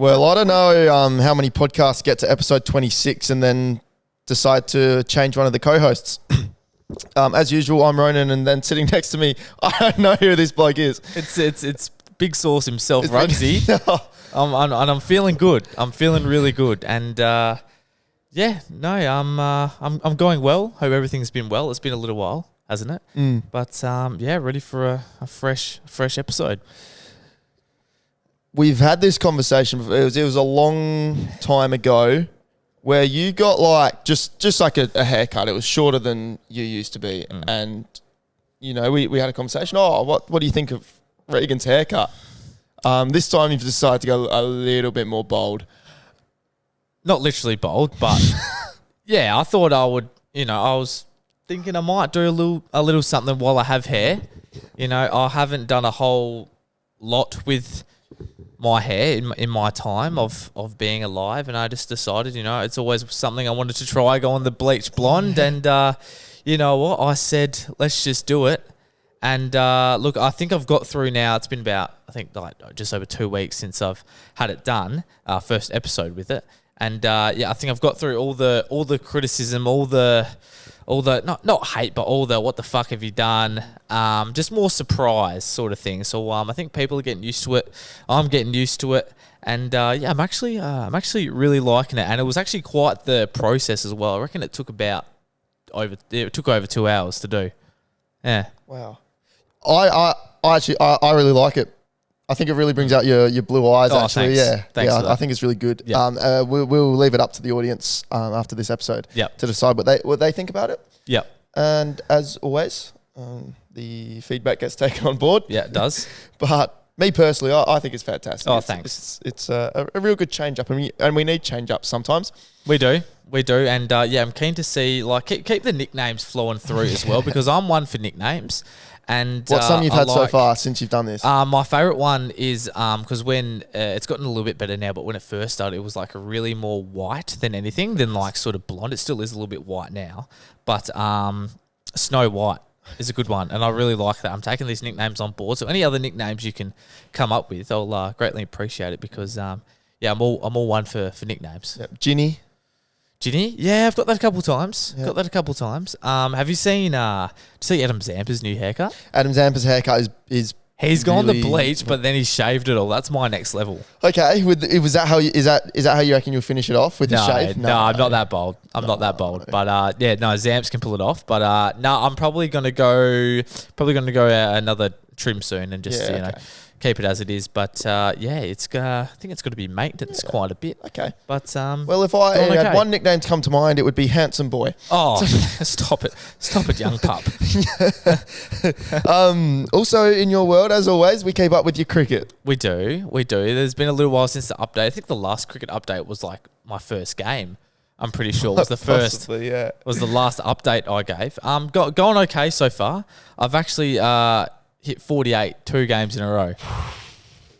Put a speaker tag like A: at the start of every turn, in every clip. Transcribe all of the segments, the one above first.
A: Well, I don't know how many podcasts get to episode 26 and then decide to change one of the co-hosts. As usual, I'm Ronan, and then sitting next to me, I don't know who this bloke is.
B: It's Big Sauce himself, Rugsy. I'm feeling good. I'm feeling really good, and I'm going well. Hope everything's been well. It's been a little while, hasn't it? But ready for a fresh episode.
A: We've had this conversation. It was a long time ago, where you got like just like a haircut. It was shorter than you used to be, and we had a conversation. Oh, what do you think of Regan's haircut? This time you've decided to go a little bit more bold.
B: Not literally bold, but yeah, I thought I would. I was thinking I might do a little something while I have hair. I haven't done a whole lot with my hair in my time of being alive, and I just decided, it's always something I wanted to try, go on the bleach blonde, and you know what, I said, let's just do it. And look, I think I've got through now. It's been about, I think, like just over 2 weeks since I've had it done, first episode with it, and I think I've got through all the criticism, all the not hate, but all the what the fuck have you done? Just more surprise sort of thing. So I think people are getting used to it. I'm getting used to it, and I'm actually really liking it. And it was actually quite the process as well. I reckon it took over 2 hours to do. Yeah. Wow.
A: I actually really like it. I think it really brings out your blue eyes. Actually,
B: thanks. Thanks
A: I think it's really good.
B: Yeah.
A: We'll leave it up to the audience after this episode to decide what they think about it.
B: Yep.
A: And as always, the feedback gets taken on board.
B: Yeah, it does.
A: But me personally, I think it's fantastic.
B: Oh, thanks.
A: It's a real good change up, and we need change up sometimes.
B: We do, and I'm keen to see keep the nicknames flowing through as well, because I'm one for nicknames. And
A: what's some you've had so far since you've done this?
B: My favourite one is because when it's gotten a little bit better now, but when it first started, it was like a really more white than anything, than like sort of blonde. It still is a little bit white now, but Snow White is a good one, and I really like that. I'm taking these nicknames on board. So any other nicknames you can come up with, I'll greatly appreciate it, because I'm all one for nicknames.
A: Yep. Ginny.
B: Yeah, I've got that a couple of times. Have you seen Adam Zampa's new haircut?
A: Adam Zampa's haircut is
B: he's gone the bleach, but then he's shaved it all. That's my next level.
A: Okay, is that how you reckon you'll finish it off with the shave?
B: No, I'm not that bold. Not that bold. But Zamps can pull it off. But I'm probably gonna go another trim soon, and just keep it as it is. But I think it's got to be maintenance quite a bit.
A: Okay.
B: But
A: well, if I had one nickname to come to mind, it would be Handsome Boy.
B: Oh, stop it, young pup.
A: Also, in your world, as always, we keep up with your cricket.
B: We do. There's been a little while since the update. I think the last cricket update was like my first game. I'm pretty sure it was the first.
A: Possibly, yeah.
B: It was the last update I gave. Going okay so far. I've actually hit 48 2 games in a row.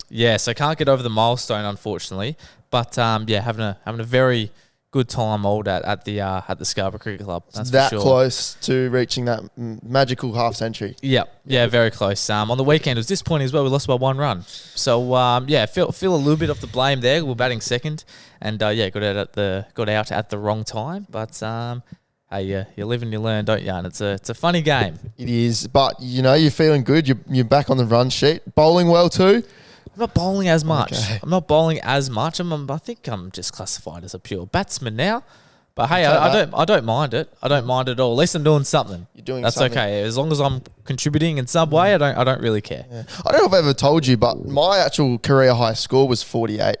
B: Yeah, so can't get over the milestone, unfortunately. But having a very good time at the Scarborough Cricket Club. That's
A: that
B: for sure. Close
A: to reaching that magical half century.
B: Yeah, very close. On the weekend it was disappointing as well. We lost by 1 run. So feel a little bit of the blame there. We're batting second, and got out at the wrong time. But hey, you live and you learn, don't you? And it's a funny game.
A: It is, but you're feeling good. You're back on the run sheet. Bowling well too.
B: I'm not bowling as much.
A: Okay.
B: I think I'm just classified as a pure batsman now. But hey, I don't mind it. I don't mind it at all. At least I'm doing something.
A: You're doing
B: That's
A: something.
B: okay. As long as I'm contributing in some way, I don't really care.
A: Yeah. I don't know if I've ever told you, but my actual career high score was 48.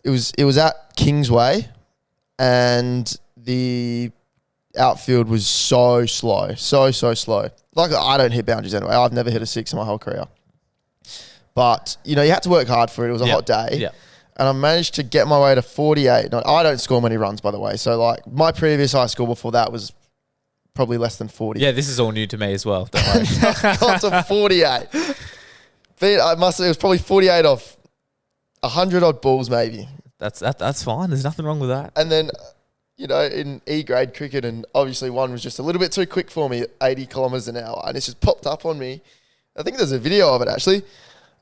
A: It was at Kingsway, and the outfield was so slow. Like, I don't hit boundaries anyway. I've never hit a 6 in my whole career. But, you had to work hard for it. It was a hot day.
B: Yeah.
A: And I managed to get my way to 48. Now, I don't score many runs, by the way. So, like, my previous high score before that was probably less than 40.
B: Yeah, this is all new to me as well. Don't worry.
A: Got to 48. It was probably 48 off 100 odd balls, maybe.
B: That's fine. There's nothing wrong with that.
A: And then, in E-grade cricket, and obviously one was just a little bit too quick for me at 80 kilometres an hour. And it's just popped up on me. I think there's a video of it, actually.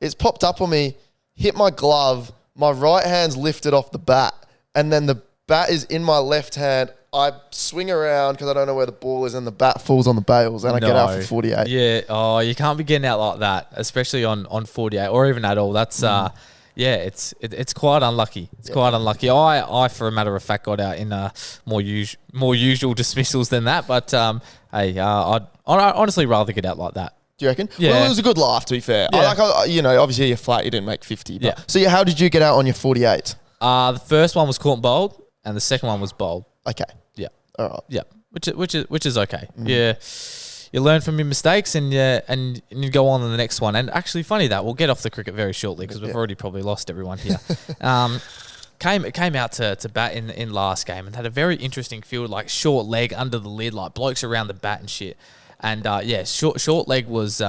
A: It's popped up on me, hit my glove, my right hand's lifted off the bat, and then the bat is in my left hand. I swing around because I don't know where the ball is, and the bat falls on the bails, and I get out for 48.
B: Yeah. Oh, you can't be getting out like that, especially on 48 or even at all. That's it's quite unlucky. It's quite unlucky. I for a matter of fact got out in more usual dismissals than that, but I'd honestly rather get out like that.
A: Do you reckon?
B: Yeah.
A: Well, it was a good laugh, to be fair.
B: Yeah.
A: Obviously you're flat, you didn't make 50. But,
B: Yeah.
A: So how did you get out on your 48?
B: The first one was caught and bowled, and the second one was bowled.
A: Okay.
B: Yeah.
A: All right.
B: Yeah. Which is okay. Yeah. You learn from your mistakes and you go on to the next one. And actually, funny that we'll get off the cricket very shortly because we've already probably lost everyone here. Came out to bat in last game and had a very interesting field, like short leg under the lid, like blokes around the bat and shit. And short leg was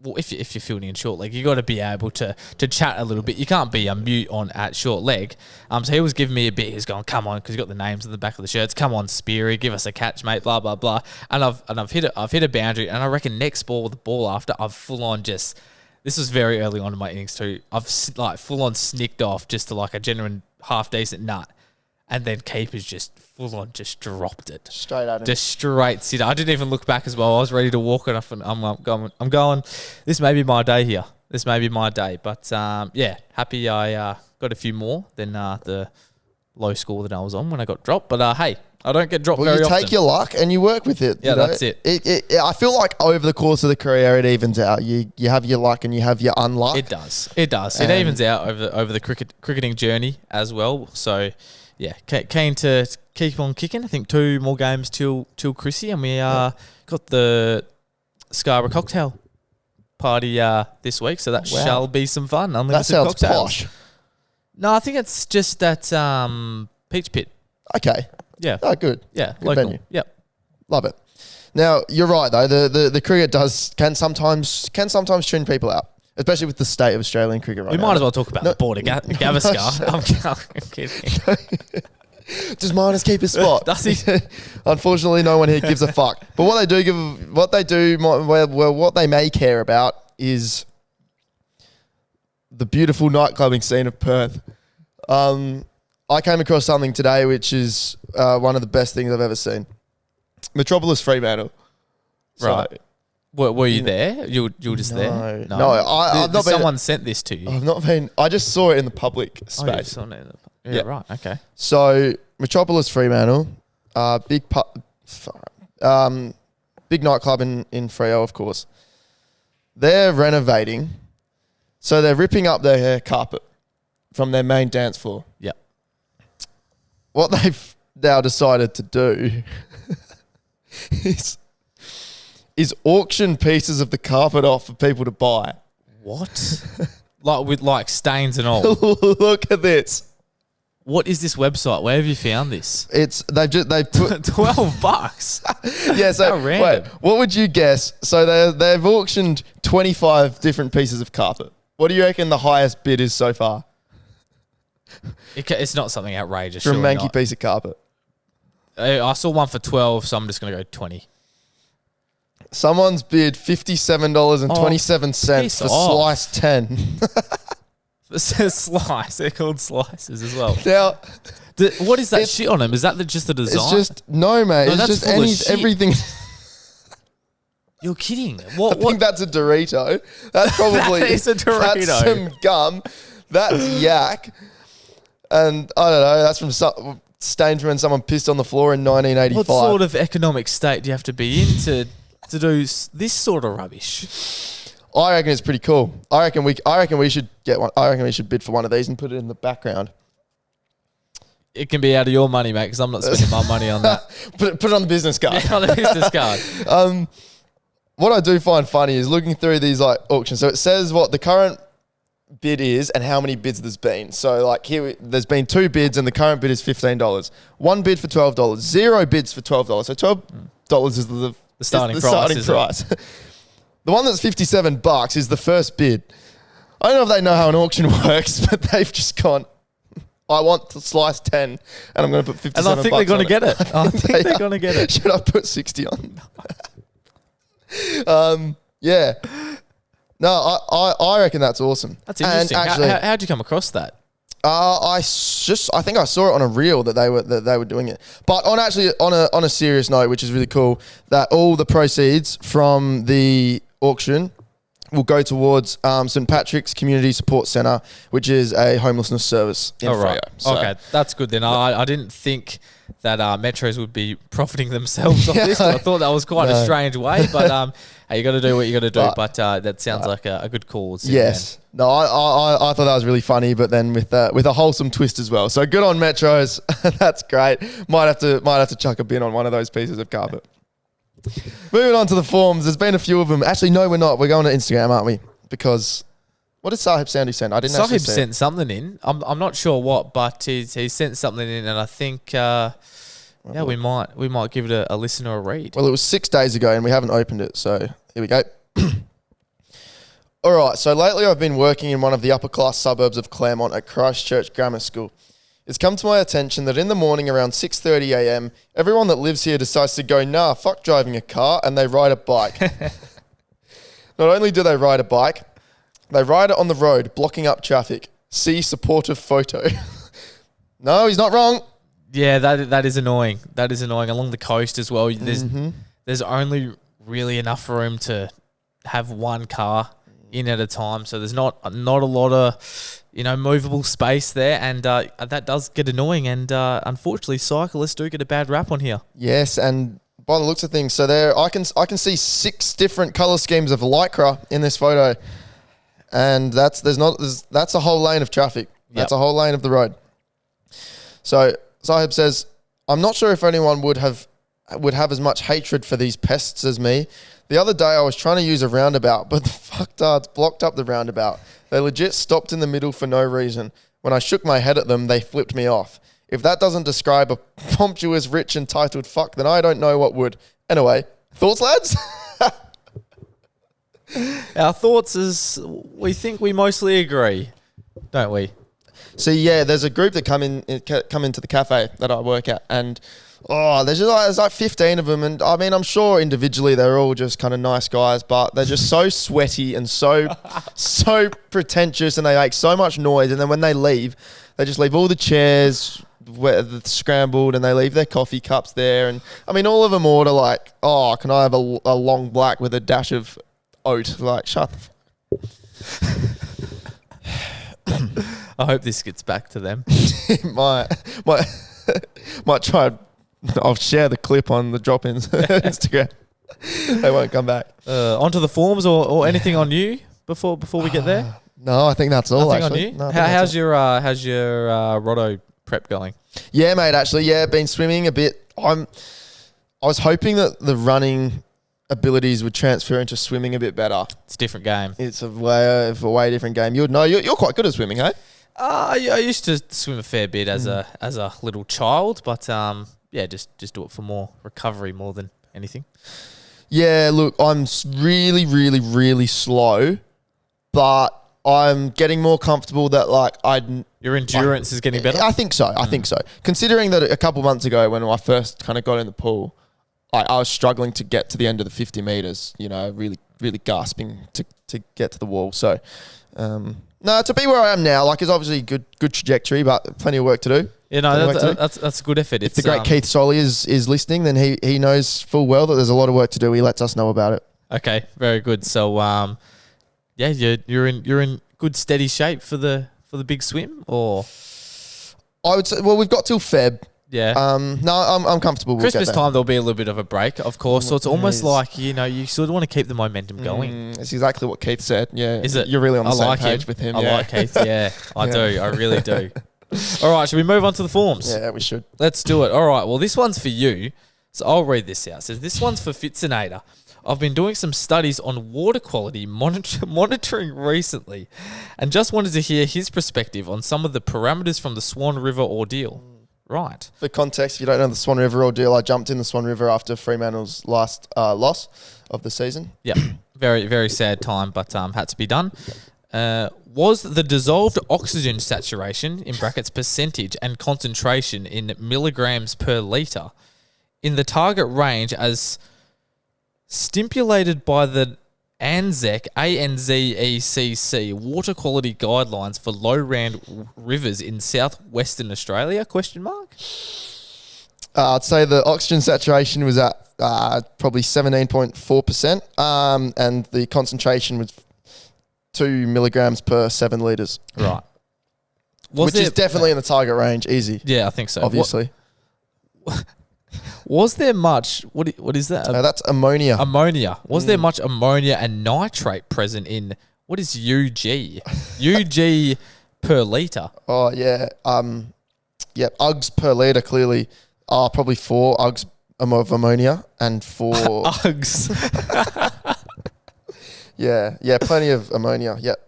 B: if you're fielding in short leg, you got to be able to chat a little bit. You can't be a mute on at short leg. So he was giving me a bit. He was going, "Come on," because he got the names on the back of the shirts. "Come on, Speary, give us a catch, mate." Blah blah blah. And I've hit a boundary. And I reckon next ball with the ball after, I've full on just. This was very early on in my innings too. I've like full on snicked off just to like a genuine half decent nut. And then keepers just full on just dropped it.
A: Straight at him.
B: Just straight sit. I didn't even look back as well. I was ready to walk it off and I'm going, this may be my day here. This may be my day. But happy I got a few more than the low score that I was on when I got dropped. But hey, I don't get dropped very often.
A: You take your luck and you work with it.
B: Yeah, that's it.
A: I feel like over the course of the career, it evens out. You have your luck and you have your unluck.
B: It does. It evens out over the cricketing journey as well. So, yeah, keen to keep on kicking. I think 2 more games till Chrissy, and we got the Scarborough cocktail party this week, so that shall be some fun.
A: That sounds
B: cocktails.
A: posh.
B: No, I think it's just at Peach Pit.
A: Okay.
B: Yeah.
A: Oh, good.
B: Yeah,
A: Good
B: local.
A: venue.
B: Yep.
A: Love it. Now you're right though. The cricket can sometimes tune people out, especially with the state of Australian cricket right now.
B: We might as well talk about the Border Gavaskar. I'm kidding.
A: Does Miners keep his spot?
B: Does he?
A: Unfortunately, no one here gives a fuck. But what they may care about is the beautiful nightclubbing scene of Perth. I came across something today which is one of the best things I've ever seen. Metropolis Fremantle.
B: Right. Were you there? You were just there?
A: No. I've not been.
B: Someone sent this to you.
A: I've not been. I just saw it in the public space.
B: Oh, you saw it in the
A: Yeah.
B: right. Okay.
A: So Metropolis Fremantle, big nightclub in Freo, of course. They're renovating, so they're ripping up their carpet from their main dance floor.
B: Yep.
A: What they've now decided to do is auction pieces of the carpet off for people to buy.
B: What? with stains and all.
A: Look at this.
B: What is this website? Where have you found this?
A: They've put
B: $12.
A: Yeah, so
B: How random.
A: wait, what would you guess? So they've auctioned 25 different pieces of carpet. What do you reckon the highest bid is so far?
B: It's not something outrageous.
A: For a
B: surely
A: manky
B: not.
A: piece of carpet.
B: I saw one for 12, so I'm just going to go 20.
A: Someone's bid $57.27
B: piss
A: for
B: off.
A: slice 10.
B: It says slice. They're called slices as well.
A: Now,
B: What is that shit on them? Is that just the design?
A: it's just no, mate.
B: No,
A: it's
B: that's
A: just
B: full of shit.
A: everything.
B: You're kidding.
A: I
B: What?
A: think that's a Dorito. That's probably
B: That is a Dorito.
A: That's some gum. That's yak. And I don't know. That's from stains when someone pissed on the floor in 1985.
B: What sort of economic state do you have to be in to do this sort of rubbish?
A: I reckon it's pretty cool. I reckon we should get one. I reckon we should bid for one of these and put it in the background.
B: It can be out of your money, mate, because I'm not spending my money on that.
A: Put it on the business card.
B: Yeah, on the business card.
A: What I do find funny is looking through these like auctions. So it says what the current bid is and how many bids there's been. So like here, there's been 2 bids and the current bid is $15. 1 bid for $12. 0 bids for $12. So $12 is the
B: starting
A: price. The one that's $57 is the first bid. I don't know if they know how an auction works, but they've just gone, I want to slice 10 and I'm going to put 57
B: And I think they're going to get it. I think they're going to get it.
A: Should I put 60 on? Yeah. No, I reckon that's awesome.
B: That's interesting.
A: And actually,
B: How'd you come across that?
A: I think I saw it on a reel that they were doing it. But on a serious note, which is really cool, that all the proceeds from the auction will go towards St Patrick's Community Support Centre, which is a homelessness service in Freo. So,
B: okay, that's good then. I didn't think that Metros would be profiting themselves off this. I thought that was quite a strange way, but hey, you got to do what you got to do. But that sounds like a good cause.
A: Yes. No, I thought that was really funny, but then with a wholesome twist as well. So good on Metros. That's great. Might have to chuck a bin on one of those pieces of carpet. Moving on to the forms, there's been a few of them. Actually, no, we're not. We're going to Instagram, aren't we? Because what did Sahib Sandy send? I didn't actually see.
B: Sahib sent something in. I'm not sure what, but he sent something in, and I think we might give it a listen or a read.
A: Well, it was 6 days ago, and we haven't opened it. So here we go. All right. So lately, I've been working in one of the upper class suburbs of Claremont at Christchurch Grammar School. It's come to my attention that in the morning around 6:30 a.m, everyone that lives here decides to go, nah, fuck driving a car, and they ride a bike. Not only do they ride a bike, they ride it on the road, blocking up traffic. See supportive photo. No, he's not wrong.
B: Yeah, that is annoying. That is annoying. Along the coast as well, there's only really enough room to have one car in at a time, so there's not a lot of movable space there, and that does get annoying, and unfortunately cyclists do get a bad rap on here. Yes,
A: and by the looks of things, so there I can see 6 different colour schemes of lycra in this photo, and that's a whole lane of traffic. That's a whole lane of the road. So Sahib says, I'm not sure if anyone would have as much hatred for these pests as me. The other day I was trying to use a roundabout, but the fucktards blocked up the roundabout. They legit stopped in the middle for no reason. When I shook my head at them, they flipped me off. If that doesn't describe a pompous, rich, entitled fuck, then I don't know what would. Anyway, thoughts, lads?
B: Our thoughts is we think we mostly agree, don't we?
A: So yeah, there's a group that come into the cafe that I work at, and there's like 15 of them, and I mean, I'm sure individually they're all just kind of nice guys, but they're just so sweaty and so pretentious, and they make so much noise, and then when they leave, they just leave all the chairs scrambled, and they leave their coffee cups there, and I mean, all of them order like, oh, can I have a long black with a dash of oat? Like, shut the
B: I hope this gets back to them.
A: might try. I'll share the clip on the drop-ins Instagram. They won't come back.
B: Onto the forms or anything on you before we get there?
A: No, I think that's all.
B: Nothing
A: actually.
B: On you? How's your Roto prep going?
A: Yeah, mate. Actually, been swimming a bit. I was hoping that the running abilities would transfer into swimming a bit better.
B: It's a different game.
A: It's a way different game. You would know. You're quite good at swimming, hey?
B: I used to swim a fair bit as a little child, but just do it for more recovery more than anything.
A: Yeah, look, I'm really, really, really slow, but I'm getting more comfortable that
B: your endurance is getting better.
A: I think so. I think so. Considering that a couple months ago when I first kind of got in the pool, I was struggling to get to the end of the 50 meters. Really, really gasping to get to the wall. So. No, to be where I am now, is obviously good trajectory, but plenty of work to do.
B: That's a good effort.
A: If the great Keith Solly is listening, then he knows full well that there's a lot of work to do. He lets us know about it.
B: Okay, very good. So, you're in good steady shape for the big swim, or
A: I would say, well, we've got till Feb.
B: Yeah.
A: No, I'm comfortable.
B: Christmas time, there'll be a little bit of a break, of course. So it's almost like, you sort of want to keep the momentum going.
A: It's exactly what Keith said. Yeah.
B: Is it?
A: You're really on the same page with him.
B: I like Keith. Yeah, I do. I really do. All right. Should we move on to the forms?
A: Yeah, we should.
B: Let's do it. All right. Well, this one's for you. So I'll read this out. It says, this one's for Fitzinator. I've been doing some studies on water quality monitoring recently, and just wanted to hear his perspective on some of the parameters from the Swan River ordeal. Right.
A: For context, if you don't know the Swan River ordeal, I jumped in the Swan River after Fremantle's last loss of the season.
B: Yeah. Very, very sad time, but had to be done. Was the dissolved oxygen saturation, in brackets percentage, and concentration in milligrams per litre in the target range as stipulated by the ANZEC, ANZECC, water quality guidelines for low-round rivers in southwestern Australia? Question mark.
A: I'd say the oxygen saturation was at probably 17.4%, and the concentration was 2 milligrams per 7 litres.
B: Right.
A: Which is definitely in the target range. Easy.
B: Yeah, I think so.
A: Obviously.
B: Was there much? What is that?
A: That's ammonia.
B: Ammonia. Was there much ammonia and nitrate present in what is UG? UG per litre.
A: Oh yeah. Ugs per litre clearly are probably 4 Ugs of ammonia and 4
B: Ugs.
A: Yeah, plenty of ammonia. Yep.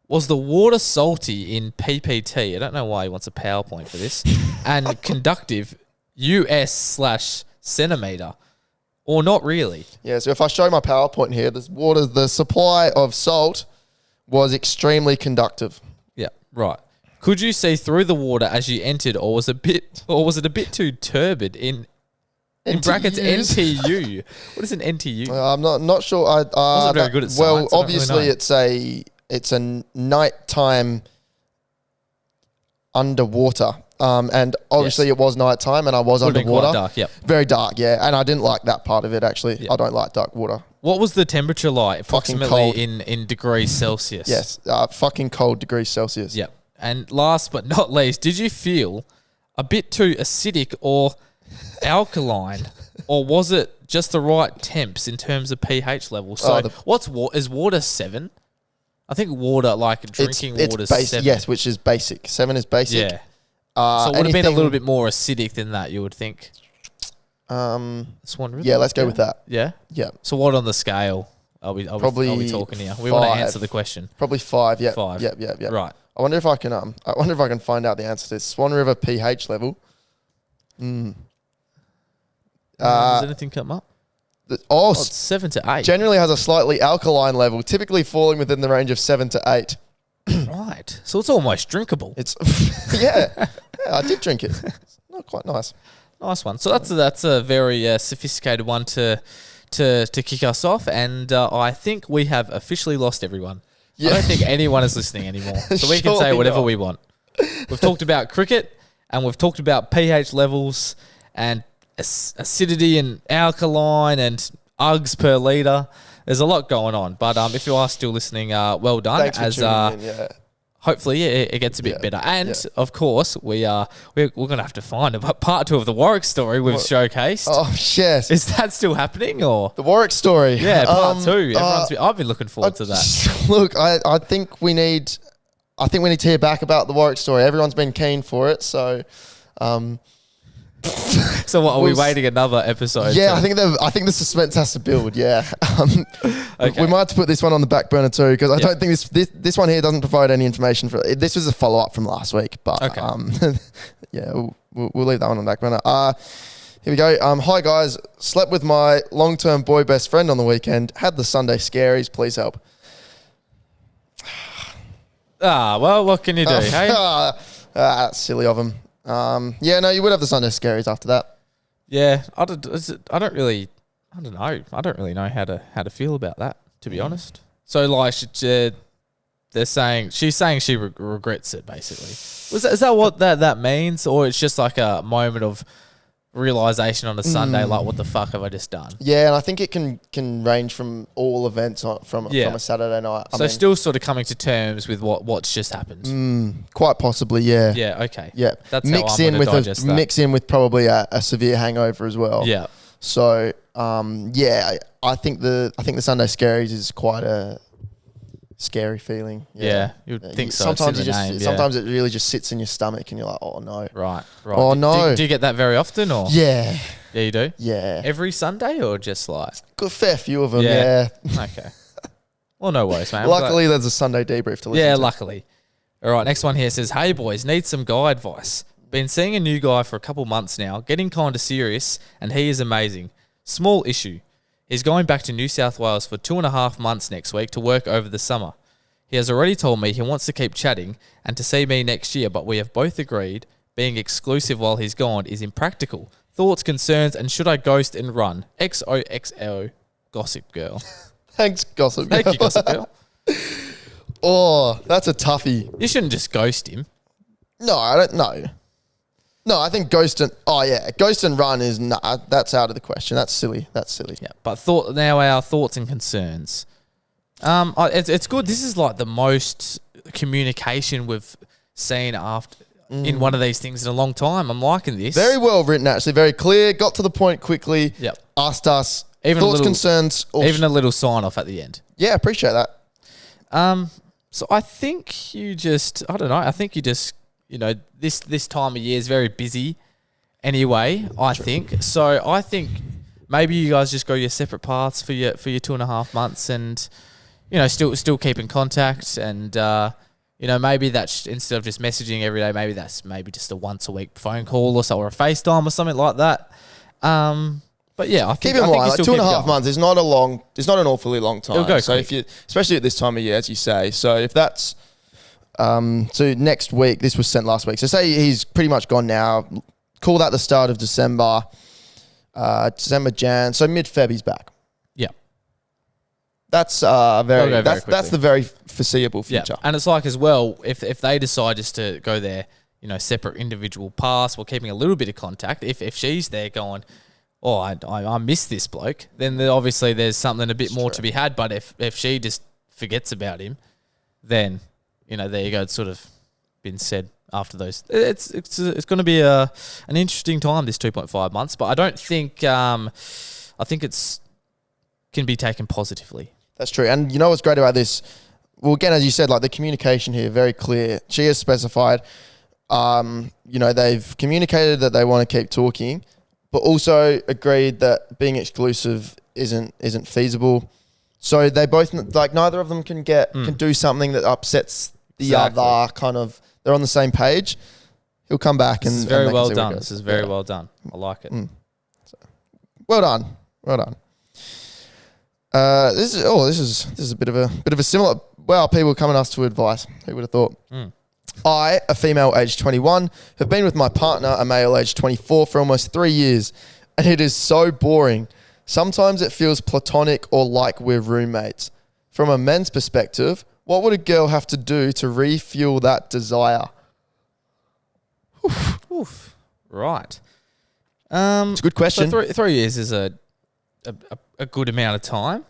B: Was the water salty in PPT? I don't know why he wants a PowerPoint for this. And conductive US/centimetre, or not really?
A: Yeah, so if I show my PowerPoint here, the supply of salt was extremely conductive.
B: Yeah, right. Could you see through the water as you entered, or was it a bit too turbid in brackets NTU? What is an NTU?
A: I'm not sure. I
B: wasn't very good at science.
A: Well, obviously it's a nighttime underwater. And obviously it was nighttime and I was underwater.
B: Quite dark, yep.
A: Very dark, yeah. And I didn't like that part of it, actually.
B: Yep.
A: I don't like dark water.
B: What was the temperature like approximately
A: cold.
B: in degrees Celsius?
A: Yes, fucking cold degrees Celsius.
B: Yep. And last but not least, did you feel a bit too acidic or alkaline, or was it just the right temps in terms of pH level? So is water 7? I think water, like drinking water, is 7.
A: Yes, which is basic. 7 is basic.
B: Yeah. So it would have been a little bit more acidic than that, you would think. Swan River?
A: Yeah, let's go with that.
B: Yeah?
A: Yeah.
B: So what on the scale are we talking here? We want to answer the question.
A: Probably 5, yeah.
B: 5.
A: Yep.
B: Right.
A: I wonder if I can find out the answer to this. Swan River pH level.
B: Does anything come up? It's 7 to 8.
A: Generally has a slightly alkaline level, typically falling within the range of 7 to 8.
B: Right. So it's almost drinkable.
A: It's yeah, I did drink it. It's not quite nice.
B: Nice one. So that's a very sophisticated one to kick us off, and I think we have officially lost everyone. Yeah. I don't think anyone is listening anymore. So we can say whatever we want. We've talked about cricket, and we've talked about pH levels and acidity and alkaline and Ugs per litre. There's a lot going on, but if you are still listening, well done.
A: Thanks for tuning in, yeah.
B: Hopefully it gets a bit better. And of course, we're going to have to find a part 2 of the Warwick story we've showcased.
A: Oh, yes.
B: Is that still happening, or
A: the Warwick story?
B: Yeah, part 2. I've been looking forward to that.
A: Look, I think we need to hear back about the Warwick story. Everyone's been keen for it, so.
B: So what, are we waiting another episode?
A: Yeah, I think the suspense has to build. Yeah, okay. We might have to put this one on the back burner too, because I don't think this one here doesn't provide any information for it. This was a follow up from last week, but yeah, we'll leave that one on the back burner. Here we go. Hi guys, slept with my long term boy best friend on the weekend. Had the Sunday scaries. Please help.
B: Well, what can you do? Hey,
A: that's silly of him. Yeah, no, you would have the Sunday scaries after that.
B: Yeah, I don't really know how to feel about that, to be honest. So like, she's saying she regrets it, basically. Is that what that means, or it's just like a moment of realization on a Sunday, like, what the fuck have I just done? Yeah,
A: and I think it can range from all events from a Saturday night.
B: I mean, still sort of coming to terms with what's just happened.
A: Quite possibly, yeah.
B: Yeah, okay.
A: Yeah,
B: that's mix in
A: with probably a severe hangover as well.
B: Yeah.
A: So, I think the Sunday scaries is quite a scary feeling.
B: Yeah, you would think so.
A: Sometimes it really just sits in your stomach and you're like, oh no.
B: Right.
A: Oh no.
B: Do you get that very often, or?
A: Yeah.
B: Yeah, you do?
A: Yeah.
B: Every Sunday, or just like?
A: Good fair few of them, yeah.
B: Okay. Well, no worries, man.
A: Luckily, there's a Sunday debrief to listen to.
B: Yeah, luckily. All right, next one here says, hey boys, need some guy advice. Been seeing a new guy for a couple months now, getting kind of serious, and he is amazing. Small issue. He's going back to New South Wales for 2.5 months next week to work over the summer. He has already told me he wants to keep chatting and to see me next year, but we have both agreed being exclusive while he's gone is impractical. Thoughts, concerns, and should I ghost and run? XOXO Gossip Girl.
A: Thanks, Gossip Girl.
B: Thank you, Gossip Girl.
A: Oh, that's a toughie.
B: You shouldn't just ghost him.
A: No, I don't know. No, I think ghost and run is that's out of the question. That's silly.
B: Yeah, but now our thoughts and concerns. It's good. This is like the most communication we've seen in one of these things in a long time. I'm liking this.
A: Very well written, actually. Very clear. Got to the point quickly.
B: Yep.
A: Asked us
B: Thoughts,
A: concerns.
B: Even a little sign off at the end.
A: Yeah, appreciate that.
B: So I think you just, this time of year is very busy anyway, I think. So I think maybe you guys just go your separate paths for your 2.5 months and, still keep in contact and, maybe that's instead of just messaging every day, maybe that's just a once a week phone call or a FaceTime or something like that. But yeah, I think
A: keep in mind,
B: like
A: 2.5 months is not an awfully long time.
B: It'll go
A: so
B: quick.
A: especially at this time of year, as you say. So if that's so next week, this was sent last week. So say he's pretty much gone now. Call that the start of December, Jan. So mid-Feb he's back.
B: Yeah,
A: that's that's the very foreseeable future.
B: Yeah. And it's like as well, if they decide just to go their separate individual paths, while keeping a little bit of contact. If she's there going, oh, I miss this bloke, then obviously there's something a bit more to be had. But if she just forgets about him, then, there you go. It's sort of been said after those. It's going to be an interesting time, this 2.5 months. But I don't think, I think it's can be taken positively.
A: That's true. And you know what's great about this? Well, again, as you said, like the communication here, very clear. She has specified, they've communicated that they want to keep talking, but also agreed that being exclusive isn't feasible. So they both, neither of them can do something that upsets the other. Kind of, they're on the same page. He'll come back
B: this is very well done. This is very well done. I like it.
A: So, well done. This is a bit of a similar. Well, people coming to us for advice. Who would have thought? I, a female aged 21, have been with my partner, a male aged 24, for almost 3 years, and it is so boring. Sometimes it feels platonic or like we're roommates. From a men's perspective, what would a girl have to do to refuel that desire?
B: Oof. Right.
A: It's a good question.
B: So 3 years is a good amount of time.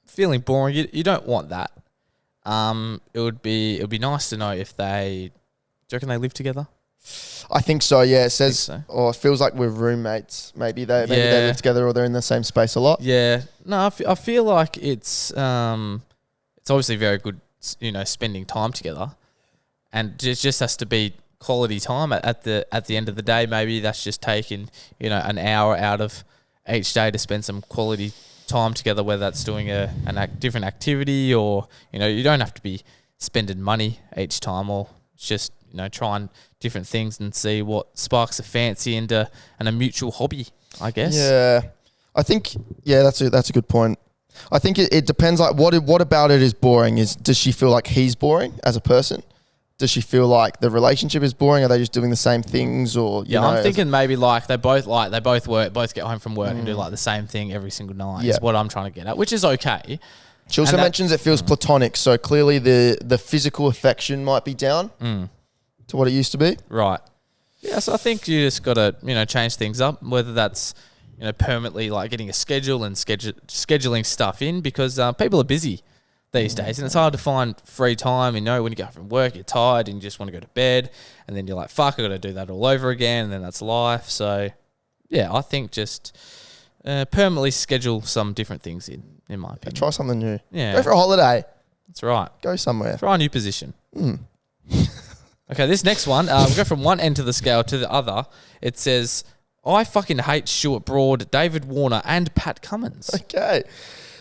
B: Feeling boring, you don't want that. It would be nice to know if do you reckon they live together?
A: I think so, yeah. It says,
B: so.
A: Or it feels like we're roommates. Maybe they live together or they're in the same space a lot.
B: Yeah. No, I feel like it's obviously very good, spending time together, and it just has to be quality time at the end of the day. Maybe that's just taking, an hour out of each day to spend some quality time together, whether that's doing a different activity or, you don't have to be spending money each time, or just, trying different things and see what sparks a fancy and a mutual hobby, I guess.
A: Yeah. I think, that's a good point. I think it depends, like what about it is boring? Does she feel like he's boring as a person? Does she feel like the relationship is boring? Are they just doing the same things, or
B: I'm thinking maybe they both get home from work and do the same thing every single night. Is what I'm trying to get at, which is okay.
A: She also mentions it feels platonic, so clearly the physical affection might be down to what it used to be.
B: Right. Yeah, so I think you just got to change things up, whether that's permanently getting a schedule and scheduling stuff in, because people are busy these days, and it's hard to find free time. When you get home from work, you're tired and you just want to go to bed, and then you're like, fuck, I got to do that all over again, and then that's life. So yeah, I think just permanently schedule some different things in my opinion.
A: Try something new.
B: Yeah,
A: go for a holiday.
B: That's right.
A: Go somewhere.
B: Try a new position. Okay, this next one, we go from one end of the scale to the other. It says, I fucking hate Stuart Broad, David Warner, and Pat Cummins.
A: Okay.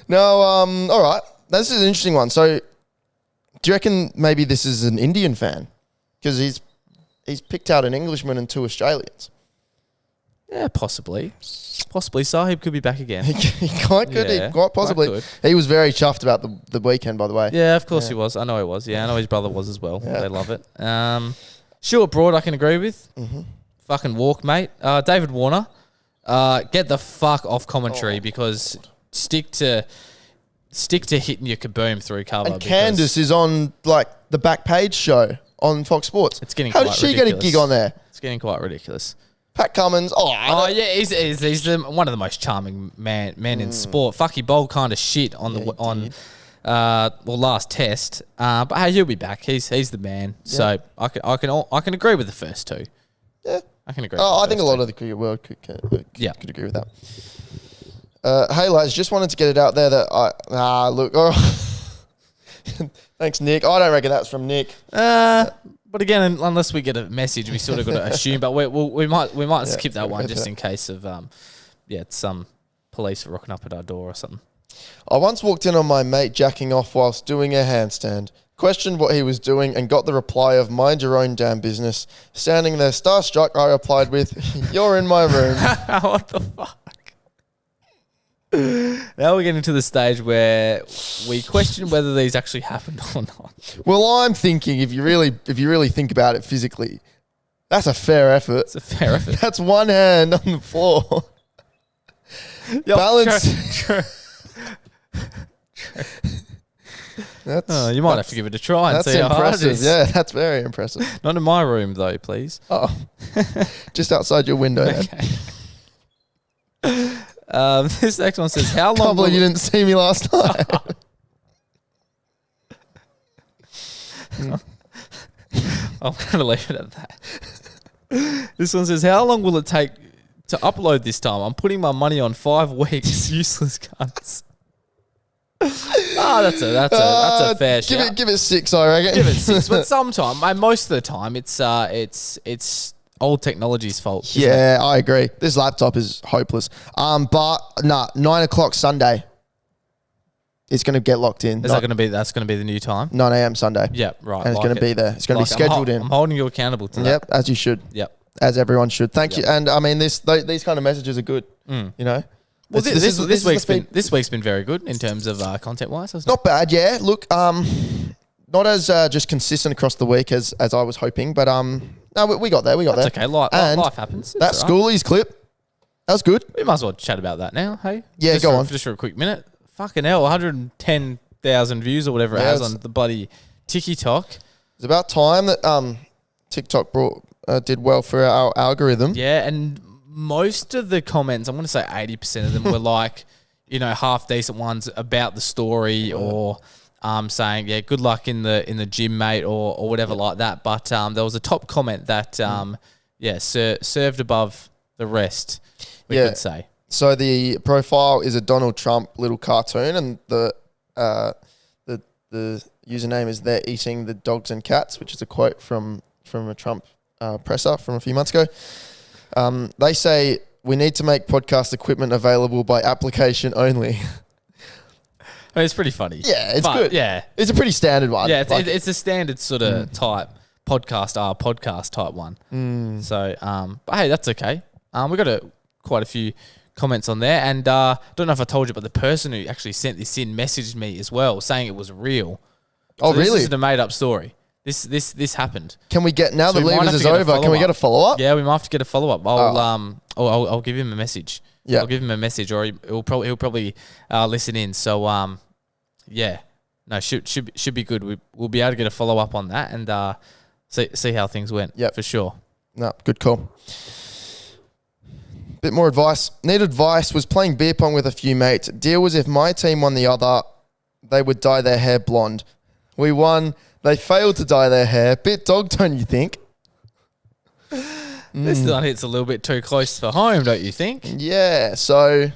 A: Now, all right. This is an interesting one. So, do you reckon maybe this is an Indian fan? Because he's picked out an Englishman and 2 Australians.
B: Yeah, possibly. Possibly Sahib could be back again.
A: Quite possibly. Quite he was very chuffed about the weekend, by the way.
B: Yeah, of course he was. I know he was. Yeah, I know his brother was as well. Yeah. They love it. Stuart Broad, I can agree with. Fucking walk, mate. David Warner, get the fuck off commentary because stick to stick to hitting your kaboom through cover.
A: And Candace is on like the back page show on Fox Sports.
B: It's getting
A: How did she get a gig on there?
B: It's getting quite ridiculous.
A: Pat Cummins.
B: Yeah, he's one of the most charming men in sport. Fuck, he bowled kind of shit on last test. But hey, he'll be back. He's the man. Yeah. So I can agree with the first two.
A: Yeah,
B: I can agree.
A: I think a lot of the cricket world could agree with that. Hey lads, just wanted to get it out there that look. Thanks, Nick. I don't reckon that's from Nick.
B: But again, unless we get a message, we sort of got to assume. But we might skip that one just in case of some police rocking up at our door or something.
A: I once walked in on my mate jacking off whilst doing a handstand. Questioned what he was doing and got the reply of "Mind your own damn business." Standing there starstruck, I replied with, "You're in my room."
B: What the fuck? Now we're getting to the stage where we question whether these actually happened or not.
A: Well, I'm thinking if you really think about it physically, that's a fair effort.
B: It's a fair effort.
A: That's one hand on the floor. Balance.
B: True. You might have to give it a try and see how hard it is.
A: Yeah, that's very impressive.
B: Not in my room though, please.
A: Oh, just outside your window.
B: Okay. This next one says, "How long?"
A: You didn't see me last night.
B: I'm going to leave it at that. This one says, "How long will it take to upload this time? I'm putting my money on 5 weeks. Useless cunts." That's a fair shout.
A: Give it 6, I reckon.
B: Give it 6, but sometime, most of the time, it's old technology's fault.
A: Yeah, I agree. This laptop is hopeless. But 9 o'clock Sunday. It's going to get locked in.
B: That's going to be the new time?
A: 9 a.m. Sunday.
B: Yeah, right.
A: And it's going to be there. It's going to be scheduled in.
B: I'm holding you accountable to that.
A: Yep, as you should.
B: Yep.
A: As everyone should. Thank you. And I mean, these kind of messages are good. You know?
B: Well, this week's been very good in terms of content-wise.
A: Not bad, yeah. Look, not as just consistent across the week as I was hoping, but no, we got there.
B: That's okay. Life happens.
A: That Schoolies clip, that was good.
B: We might as well chat about that now, hey?
A: Yeah, go on.
B: Just for a quick minute. Fucking hell, 110,000 views or whatever it has on the bloody TikTok.
A: It's about time that TikTok did well for our algorithm.
B: Yeah, and most of the comments, I'm going to say 80% of them were like, half decent ones about the story or saying, yeah, good luck in the gym, mate, or whatever like that. But there was a top comment that, served above the rest, we could say. So
A: the profile is a Donald Trump little cartoon, and the username is "They're eating the dogs and cats," which is a quote from a Trump presser from a few months ago. They say, "We need to make podcast equipment available by application only."
B: I mean, it's pretty funny.
A: Yeah, it's good.
B: Yeah.
A: It's a pretty standard one.
B: Yeah, it's a standard sort of type podcast type one. So, but hey, that's okay. We got quite a few comments on there, and don't know if I told you, but the person who actually sent this in messaged me as well, saying it was real.
A: Oh,
B: so
A: really?
B: This isn't a made up story. This happened.
A: Can we get now that Leavers is over? Can we get a follow up?
B: Yeah, we might have to get a follow up. I'll give him a message.
A: Yeah,
B: I'll give him a message, or he'll probably listen in. So should be good. We'll be able to get a follow up on that and see how things went. Yeah, for sure.
A: No, good call. Bit more advice. Need advice. Was playing beer pong with a few mates. Deal was if my team won the other, they would dye their hair blonde. We won. They failed to dye their hair. Bit dog tone, you think?
B: This one hits a little bit too close for home, don't you think?
A: Yeah. So,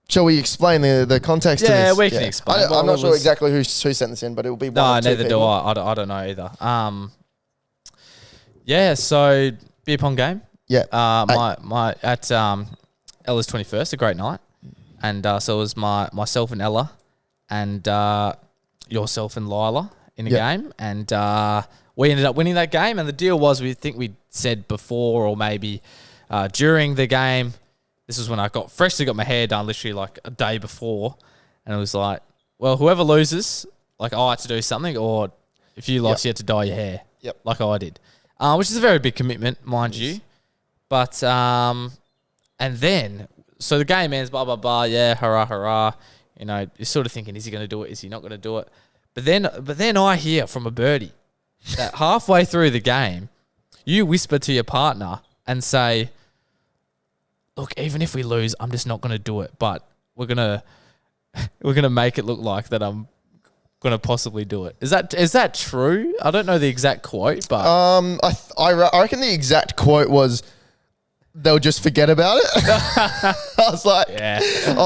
A: shall we explain the context?
B: Yeah,
A: to this?
B: We can explain.
A: I'm not sure exactly who sent this in, but it will be one
B: No,
A: of two
B: neither
A: people.
B: do I. I don't know either. So beer pong game.
A: Yeah.
B: My at Ella's 21st, a great night, and so it was myself and Ella, and yourself and Lila in a game, and we ended up winning that game. And the deal was, we said before or maybe during the game, this was when I freshly got my hair done, literally like a day before, and it was like, well, whoever loses, like I had to do something, or if you lost, you had to dye your hair, like I did, which is a very big commitment, mind you. But and then so the game ends, blah, blah, blah. Yeah, hurrah, hurrah. You know, you're sort of thinking, is he going to do it? Is he not going to do it? But then I hear from a birdie that halfway through the game, you whisper to your partner and say, look, even if we lose, I'm just not going to do it. But we're gonna make it look like that I'm going to possibly do it. Is that true? I don't know the exact quote, but
A: I reckon the exact quote was, they'll just forget about it. I was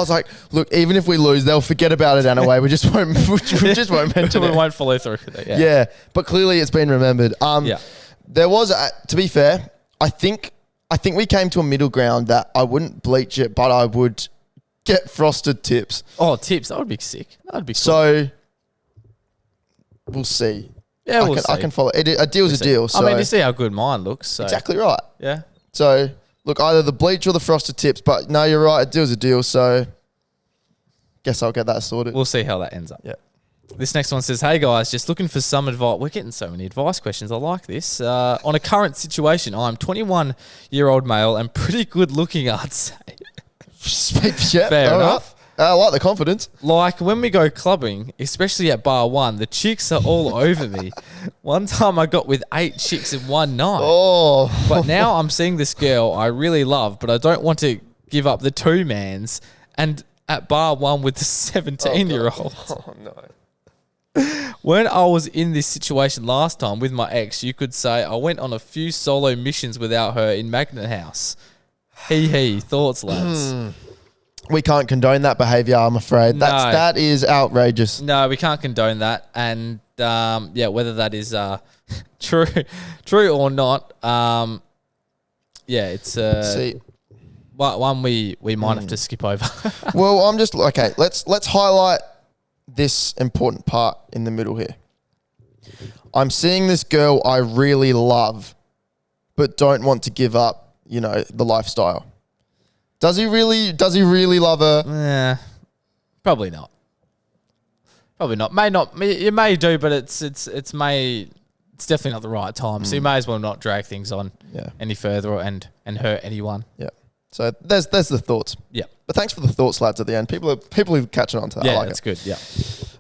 A: like, look, even if we lose, they'll forget about it anyway. We just won't mention it.
B: We won't follow through with it.
A: Yeah, but clearly it's been remembered. There was, to be fair, I think we came to a middle ground that I wouldn't bleach it, but I would get frosted tips.
B: Oh, tips. That would be sick. That would be cool.
A: So we'll see.
B: Yeah, we'll see.
A: I can follow. A deal's a deal. So.
B: I mean, you see how good mine looks. So.
A: Exactly right.
B: Yeah.
A: So, look, either the bleach or the frosted tips, but no, you're right. A deal's a deal. So guess I'll get that sorted.
B: We'll see how that ends up.
A: Yeah.
B: This next one says, hey guys, just looking for some advice. We're getting so many advice questions. I like this. On a current situation, I'm 21-year-old male and pretty good looking, I'd say.
A: Yeah,
B: Fair enough.
A: Right. I like the confidence.
B: Like when we go clubbing, especially at bar one, the chicks are all over me. One time I got with 8 chicks in one night.
A: Oh.
B: But now I'm seeing this girl I really love, but I don't want to give up the 2-mans and at bar one with the 17-year-old.
A: Oh, no.
B: When I was in this situation last time with my ex, you could say I went on a few solo missions without her in Magnet House. Thoughts, lads?
A: We can't condone that behaviour, I'm afraid. That is outrageous.
B: No, we can't condone that. And whether that is true or not, it's one we might have to skip over.
A: Well, I'm just okay. Let's highlight this important part in the middle here. I'm seeing this girl I really love, but don't want to give up, the lifestyle. Does he really love her?
B: Probably not. Probably not. May not. You may do, but it's definitely not the right time. So you may as well not drag things on any further and hurt anyone.
A: Yeah. So there's the thoughts.
B: Yeah.
A: But thanks for the thoughts, lads, at the end. People are catching on to that.
B: Yeah,
A: I like
B: that's
A: it.
B: good.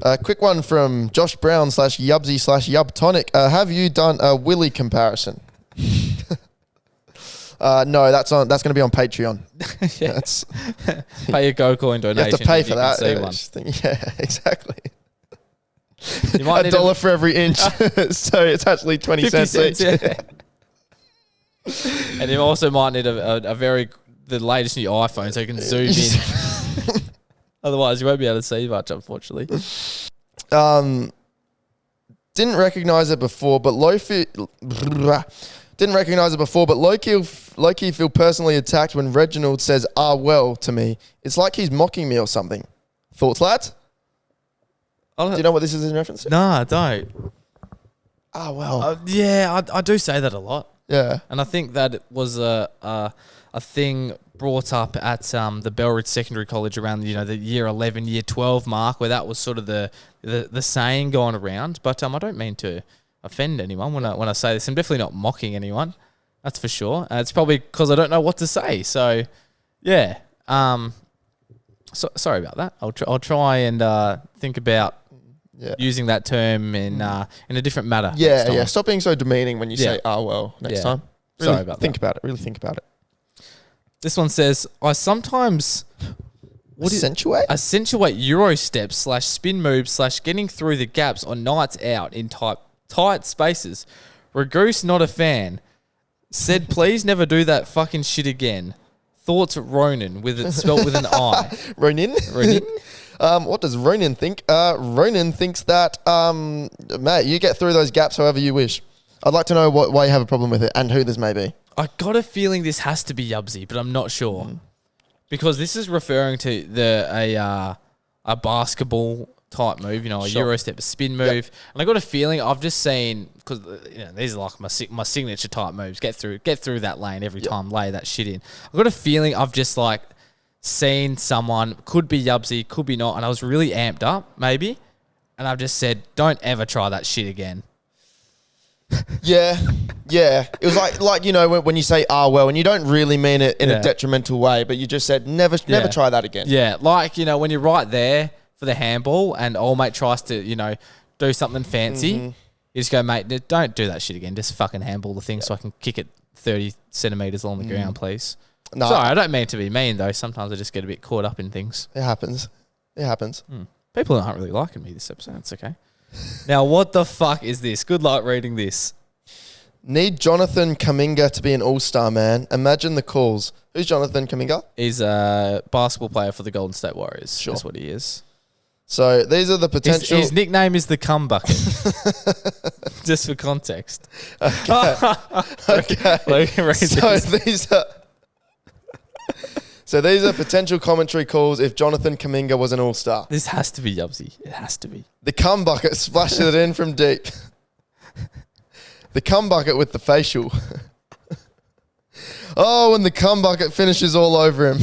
B: Yeah.
A: Quick one from Josh Brown /Yubsy/Yubtonic. Have you done a Willy comparison? No, that's going to be on Patreon.
B: Pay a GoCoin donation.
A: You have to pay for that.
B: Yeah,
A: exactly.
B: You might
A: $1 for every inch. So it's actually 20 cents each.
B: Yeah. And you also might need the latest new iPhone so you can zoom in. Otherwise, you won't be able to see much, unfortunately.
A: Didn't recognize it before, but low-key feel personally attacked when Reginald says well to me. It's like he's mocking me or something. Thoughts, lads? Do you know what this is in reference to?
B: No, I don't.
A: Well.
B: I do say that a lot.
A: Yeah.
B: And I think that it was a thing brought up at the Belridge Secondary College around the year 11, year 12 mark, where that was sort of the saying going around. But I don't mean to offend anyone when I say this. I'm definitely not mocking anyone. That's for sure. It's probably because I don't know what to say. So, yeah. Sorry about that. I'll try and think about using that term in a different manner.
A: Yeah. Stop being so demeaning when you say next time. Really
B: Sorry about that.
A: Really think about it.
B: This one says, I sometimes accentuate Euro steps / spin moves / getting through the gaps on nights out in tight spaces. Regoose not a fan. Said, please never do that fucking shit again. Thoughts, Ronan, with it spelled with an I.
A: Ronin? What does Ronan think? Ronan thinks that, mate, you get through those gaps however you wish. I'd like to know why you have a problem with it and who this may be.
B: I got a feeling this has to be Yubsy, but I'm not sure. Because this is referring to a basketball type move, a Euro step, a spin move. Yep. And I got a feeling I've just seen, because these are like my signature type moves, get through that lane every time, lay that shit in. I got a feeling I've just seen someone, could be Yubsy, could be not, and I was really amped up, maybe. And I've just said, don't ever try that shit again.
A: Yeah. Yeah. It was like you know, when you say, well, and you don't really mean it in a detrimental way, but you just said, never try that again.
B: Yeah. Like, you know, when you're right there for the handball and old mate tries to, you know, do something fancy, you just go, mate, don't do that shit again. Just fucking handball the thing so I can kick it 30 centimetres along the ground, please. No, sorry, I don't mean to be mean, though. Sometimes I just get a bit caught up in things.
A: It happens.
B: People aren't really liking me this episode. It's okay. Now, what the fuck is this? Good luck reading this.
A: Need Jonathan Kuminga to be an all-star, man. Imagine the calls. Who's Jonathan Kuminga?
B: He's a basketball player for the Golden State Warriors. Sure. That's what he is.
A: So these are the potential...
B: His nickname is the Cum Bucket. Just for context.
A: Okay. So these are potential commentary calls if Jonathan Kuminga was an all-star.
B: This has to be Yubsy. It has to be.
A: The cum bucket splashes it in from deep. The cum bucket with the facial. Oh, and the cum bucket finishes all over him.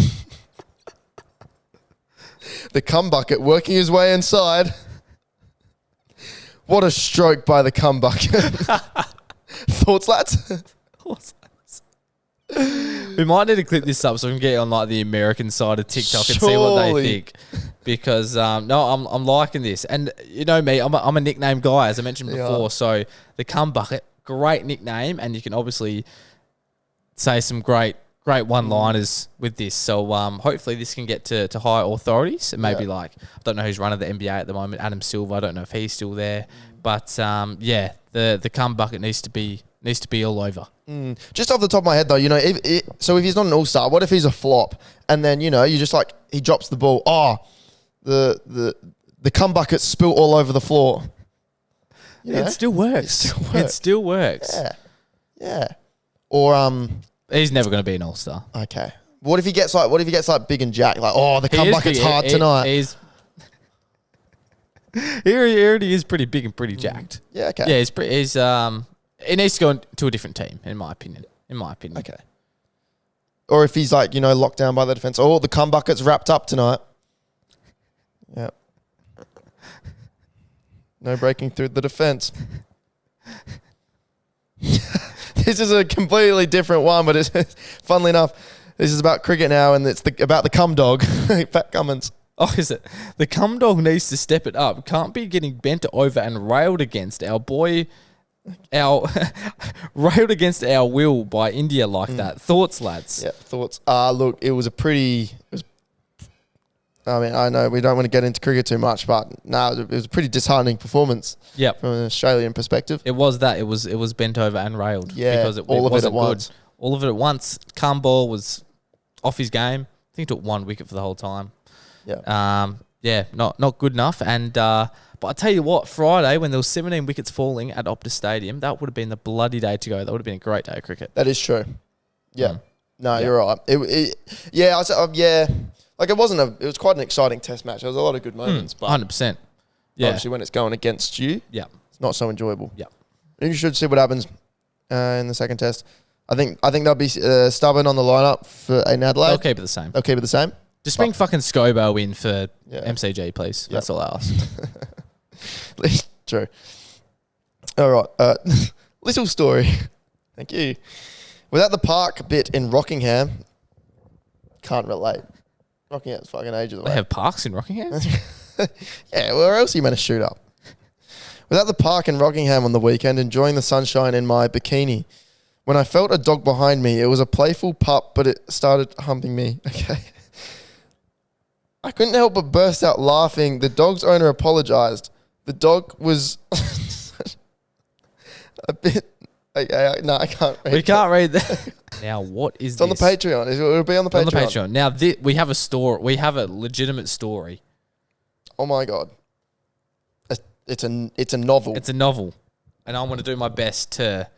A: The cum bucket working his way inside. What a stroke by the cum bucket. Thoughts, lads?
B: We might need to clip this up so we can get on like the American side of TikTok and see what they think. Because no, I'm liking this, and you know me, I'm a nickname guy, as I mentioned before. So the cum bucket, great nickname, and you can obviously say some great one-liners with this. So hopefully this can get to higher authorities, and maybe like I don't know who's running the NBA at the moment, Adam Silver. I don't know if he's still there, but the cum bucket needs to be all over.
A: Just off the top of my head, though, you know, so if he's not an all-star, what if he's a flop? And then, you know, you just like, he drops the ball. Oh, the cum bucket spilt all over the floor. You know?
B: It still works. It still works.
A: Yeah. Or
B: he's never going to be an all-star.
A: Okay. What if he gets like big and jacked? Like, oh, the cum bucket's hard tonight.
B: He already is pretty big and pretty jacked.
A: Yeah. Okay.
B: Yeah. It needs to go to a different team, in my opinion.
A: Okay. Or if he's like, you know, locked down by the defense. Oh, the cum bucket's wrapped up tonight. Yep. No breaking through the defense. This is a completely different one, but it's funnily enough, this is about cricket now, and it's about the cum dog, Pat Cummins.
B: Oh, is it? The cum dog needs to step it up. Can't be getting bent over and railed against railed against our will by India like that. Thoughts, lads?
A: Yeah, thoughts. Look, I mean, I know we don't want to get into cricket too much, but no, it was a pretty disheartening performance.
B: Yep.
A: From an Australian perspective.
B: It was that. It was bent over and railed.
A: Yeah,
B: because
A: all of it at once.
B: All of it at once. Cum ball was off his game. I think he took 1 wicket for the whole time.
A: Yeah.
B: Not good enough. And but I tell you what, Friday when there was 17 wickets falling at Optus Stadium, that would have been the bloody day to go. That would have been a great day of cricket.
A: That is true. Yeah. No, you're right. Like it was quite an exciting test match. There was a lot of good moments, but
B: 100%. Yeah.
A: Obviously when it's going against you, it's not so enjoyable.
B: Yeah.
A: You should see what happens in the second test. I think they'll be stubborn on the lineup in Adelaide.
B: They'll keep it the same. Just bring fucking Scobo in for MCG, please. That's all I ask.
A: True. All right. Little story. Thank you. Was at the park bit in Rockingham. Can't relate. Rockingham's fucking ages away.
B: They have parks in Rockingham?
A: Yeah, where else are you meant to shoot up? Was at the park in Rockingham on the weekend, enjoying the sunshine in my bikini. When I felt a dog behind me, it was a playful pup, but it started humping me. Okay. I couldn't help but burst out laughing. The dog's owner apologized. The dog was a bit... Okay, no, I can't read
B: We can't read that. Now, what is
A: this? It's on the Patreon. It'll be on the Patreon.
B: On the Patreon. Now, we have a story. We have a legitimate story.
A: Oh, my God. It's a novel.
B: It's a novel. And I want to do my best to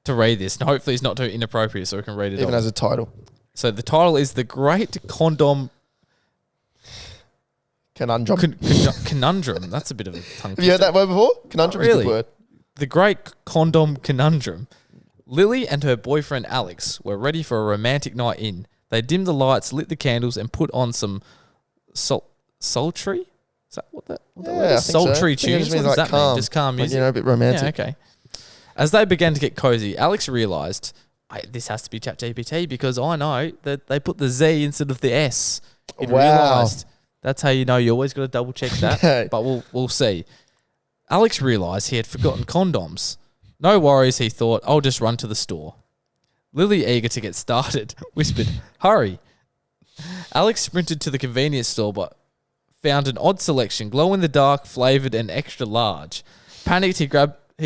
B: read this. And hopefully it's not too inappropriate so we can read it
A: even as a title.
B: So the title is The Great Condom...
A: Conundrum.
B: Conundrum. That's a bit of a tongue twister.
A: Have you heard that word before? Conundrum is a good word.
B: The Great Condom Conundrum. Lily and her boyfriend Alex were ready for a romantic night in. They dimmed the lights, lit the candles, and put on some sultry? Is that what that word is? Sultry tunes? What does that mean? Just calm music?
A: A bit romantic.
B: Yeah, okay. As they began to get cozy, Alex realised, this has to be ChatGPT because I know that they put the Z instead of the S. He realised. That's how you know you always got to double check that.
A: Okay.
B: But we'll see. Alex realised he had forgotten condoms. No worries, he thought. I'll just run to the store. Lily, eager to get started, whispered, "Hurry." Alex sprinted to the convenience store but found an odd selection, glow-in-the-dark, flavoured and extra large. Panicked, he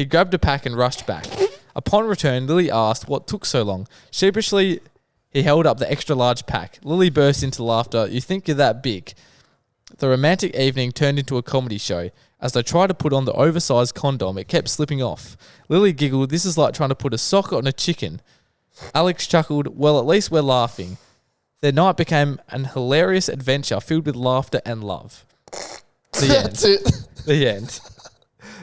B: grabbed a pack and rushed back. Upon return, Lily asked what took so long. Sheepishly, he held up the extra large pack. Lily burst into laughter. "You think you're that big?" The romantic evening turned into a comedy show. As they tried to put on the oversized condom, it kept slipping off. Lily giggled. "This is like trying to put a sock on a chicken." Alex chuckled. "Well, at least we're laughing." Their night became an hilarious adventure filled with laughter and love. The
A: That's
B: end.
A: it.
B: The end.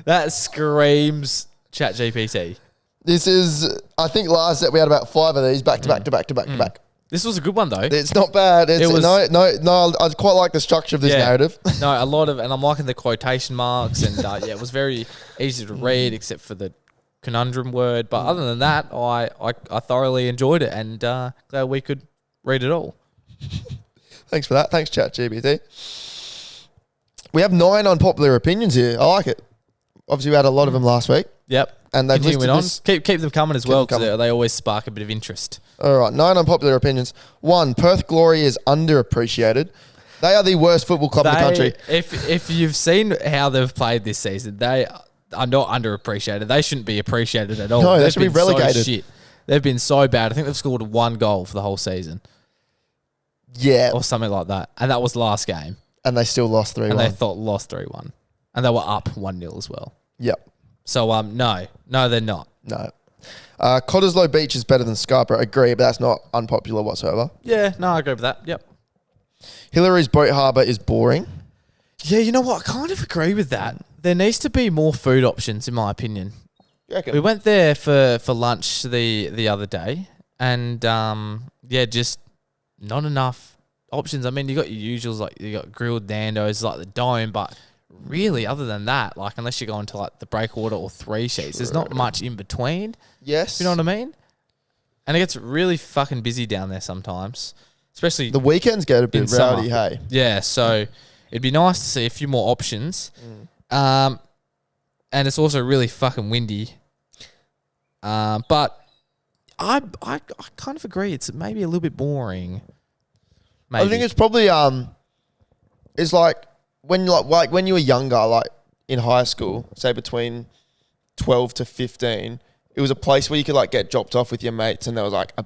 B: That screams ChatGPT.
A: This is, I think last set we had about 5 of these back to back to back to back to back.
B: This was a good one though.
A: It's not bad. It's,
B: It was-
A: no, I quite like the structure of this narrative.
B: No, a lot of, and I'm liking the quotation marks, and it was very easy to read except for the conundrum word. But other than that, I thoroughly enjoyed it, and glad we could read it all.
A: Thanks for that. Thanks, ChatGPT. We have 9 unpopular opinions here. I like it. Obviously, we had a lot of them last week.
B: Yep.
A: And they've
B: Continuing
A: listed
B: on.
A: this.
B: Keep them coming as well
A: them
B: because they always spark a bit of interest.
A: All right, 9 unpopular opinions. 1, Perth Glory is underappreciated. They are the worst football club in the country.
B: If you've seen how they've played this season, they are not underappreciated. They shouldn't be appreciated at all.
A: No, they
B: They've
A: should be
B: been so
A: relegated.
B: shit. They've been so bad. I think they've scored 1 goal for the whole season
A: Yeah,
B: or something like that. And that was last game.
A: and they still lost 3-1.
B: And they thought lost 3-1. And they were up 1-0 as well.
A: Yep.
B: So, no, they're not.
A: No. Cottesloe Beach is better than Scarborough. Agree, but that's not unpopular whatsoever.
B: Yeah, no, I agree with that. Yep.
A: Hillary's Boat Harbour is boring.
B: Yeah, you know what? I kind of agree with that. There needs to be more food options, in my opinion.
A: You reckon?
B: We went there for lunch the other day, and just not enough options. I mean, you got your usuals, like you got grilled Nando's, like the Dome, but really, other than that, like unless you're going to like the Breakwater or 3 Sheets, there's not much in between.
A: Yes.
B: You know what I mean? And it gets really fucking busy down there sometimes, especially
A: The weekends get a bit
B: in
A: rowdy,
B: summer.
A: hey?
B: Yeah, so it'd be nice to see a few more options. And it's also really fucking windy. But I kind of agree. It's maybe a little bit boring. Maybe.
A: I think it's probably it's like when when you were younger, like in high school, say between 12 to 15, it was a place where you could like get dropped off with your mates, and there was like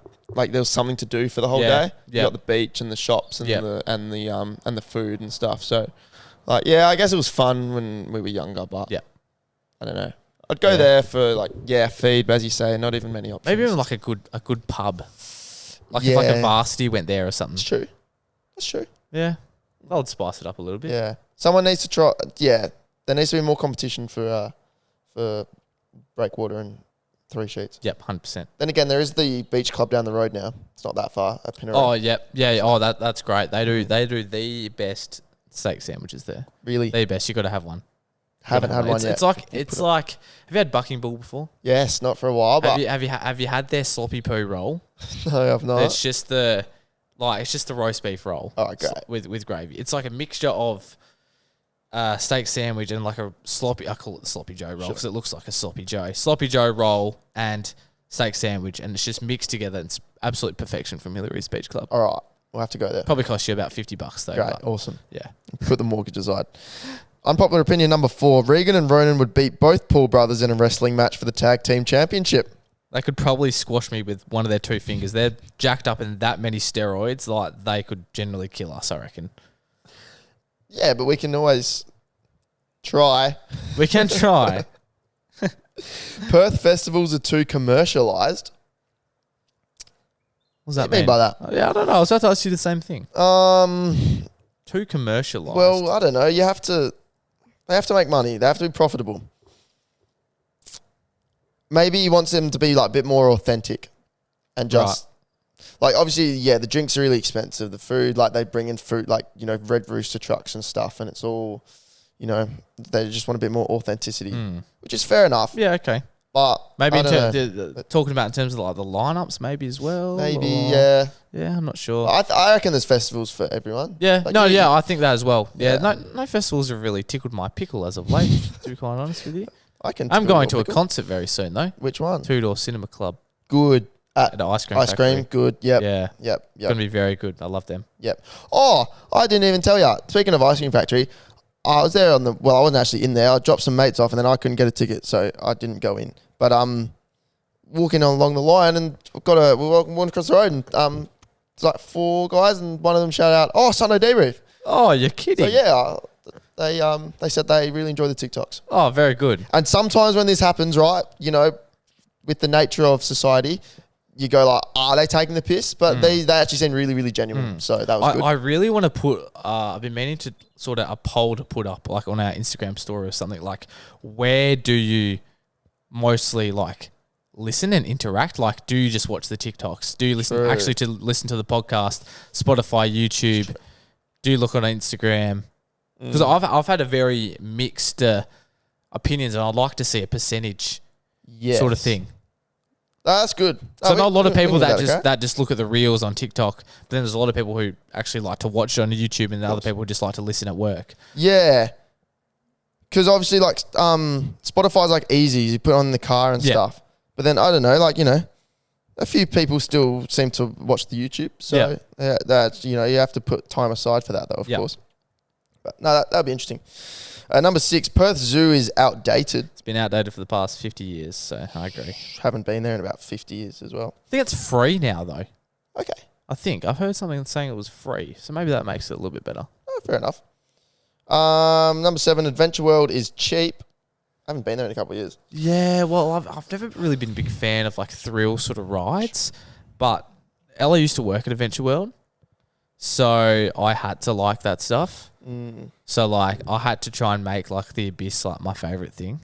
A: there was something to do for the whole day. You got the beach and the shops and the food and stuff. So like I guess it was fun when we were younger, but I don't know. I'd go there for feed, but as you say, not even many options.
B: Maybe even like a good pub. Like if like a varsity went there or something.
A: It's true. That's true.
B: Yeah. I would spice it up a little bit.
A: Yeah. Someone needs to try. Yeah. There needs to be more competition for Breakwater and 3 Sheets.
B: Yep, 100%.
A: Then again, there is the beach club down the road now. It's not that far at Pinneroo.
B: Oh, yep. Yeah. Oh, that's great. They do the best steak sandwiches there.
A: Really?
B: The best. You got to have one.
A: Haven't had one yet.
B: It's like. Have you had Bucking Bull before?
A: Yes, not for a while, but
B: Have you had their sloppy poo roll?
A: no, I've not.
B: It's just the roast beef roll.
A: Oh, great.
B: With gravy. It's like a mixture of steak sandwich and like a sloppy. I call it the sloppy Joe roll because it looks like a sloppy Joe roll and steak sandwich, and it's just mixed together. It's absolute perfection from Hillary's Beach Club.
A: All right, we'll have to go there.
B: Probably cost you about $50 though.
A: Great, awesome.
B: Yeah.
A: Put the mortgage aside. Unpopular opinion number 4: Regan and Ronan would beat both Paul brothers in a wrestling match for the tag team championship.
B: They could probably squash me with one of their 2 fingers. They're jacked up in that many steroids, like they could generally kill us, I reckon.
A: Yeah, but we can always try.
B: We can try.
A: Perth festivals are too commercialised.
B: What's that
A: What do you mean by that?
B: Yeah, I don't know. I was about to ask you the same thing. Too commercialised.
A: Well, I don't know. They have to make money. They have to be profitable. Maybe he wants them to be like a bit more authentic and just like obviously, the drinks are really expensive. The food, like they bring in fruit, like, Red Rooster trucks and stuff, and it's all, they just want a bit more authenticity, which is fair enough.
B: Yeah, okay.
A: But
B: Maybe
A: I don't know.
B: talking about in terms of like the lineups, maybe as well.
A: Maybe,
B: or-
A: yeah.
B: Yeah, I'm not sure.
A: I reckon there's festivals for everyone.
B: Yeah,
A: Like,
B: I think that as well. Yeah,
A: Yeah.
B: no festivals have really tickled my pickle as of late, to be quite honest with you. I'm going to a concert very soon, though.
A: Which one?
B: Two Door Cinema Club.
A: Good.
B: At the Ice Cream
A: Ice
B: Factory.
A: cream, good. Yep.
B: Yeah.
A: Yep.
B: It's going to be very good. I love them.
A: Yep. Oh, I didn't even tell you. Speaking of Ice Cream Factory, I was there I wasn't actually in there. I dropped some mates off and then I couldn't get a ticket, so I didn't go in. But walking along the line and we walked across the road and it's like 4 guys and one of them shouted out, "Oh, Sunday Debrief."
B: Oh, you're kidding.
A: So yeah, they said they really enjoy the TikToks.
B: Oh, very good.
A: And sometimes when this happens, right, you know, with the nature of society, you go like, are they taking the piss? But they actually seem really, really genuine. So that was good.
B: I really want to put, I've been meaning to sort of a poll to put up like on our Instagram story or something like, where do you mostly like listen and interact? Like, do you just watch the TikToks? Do you listen listen to the podcast, Spotify, YouTube? Do you look on Instagram? Because I've had a very mixed opinions and I'd like to see a percentage sort of thing.
A: That's good.
B: So not a lot of people that just look at the reels on TikTok, but then there's a lot of people who actually like to watch it on YouTube, and the other people just like to listen at work.
A: Yeah, because obviously, like Spotify's like easy. You put it on in the car and stuff. But then I don't know, like a few people still seem to watch the YouTube. So that's you have to put time aside for that, though, of course. But no, that'd be interesting. Number 6, Perth Zoo is outdated.
B: It's been outdated for the past 50 years, so I agree.
A: Haven't been there in about 50 years as well.
B: I think it's free now, though.
A: Okay.
B: I think. I've heard something saying it was free, so maybe that makes it a little bit better.
A: Oh, fair enough. Number 7, Adventure World is cheap. I haven't been there in a couple of years.
B: Yeah, well, I've never really been a big fan of like thrill sort of rides, but Ella used to work at Adventure World, so I had to like that stuff. So like I had to try and make like the Abyss like my favourite thing,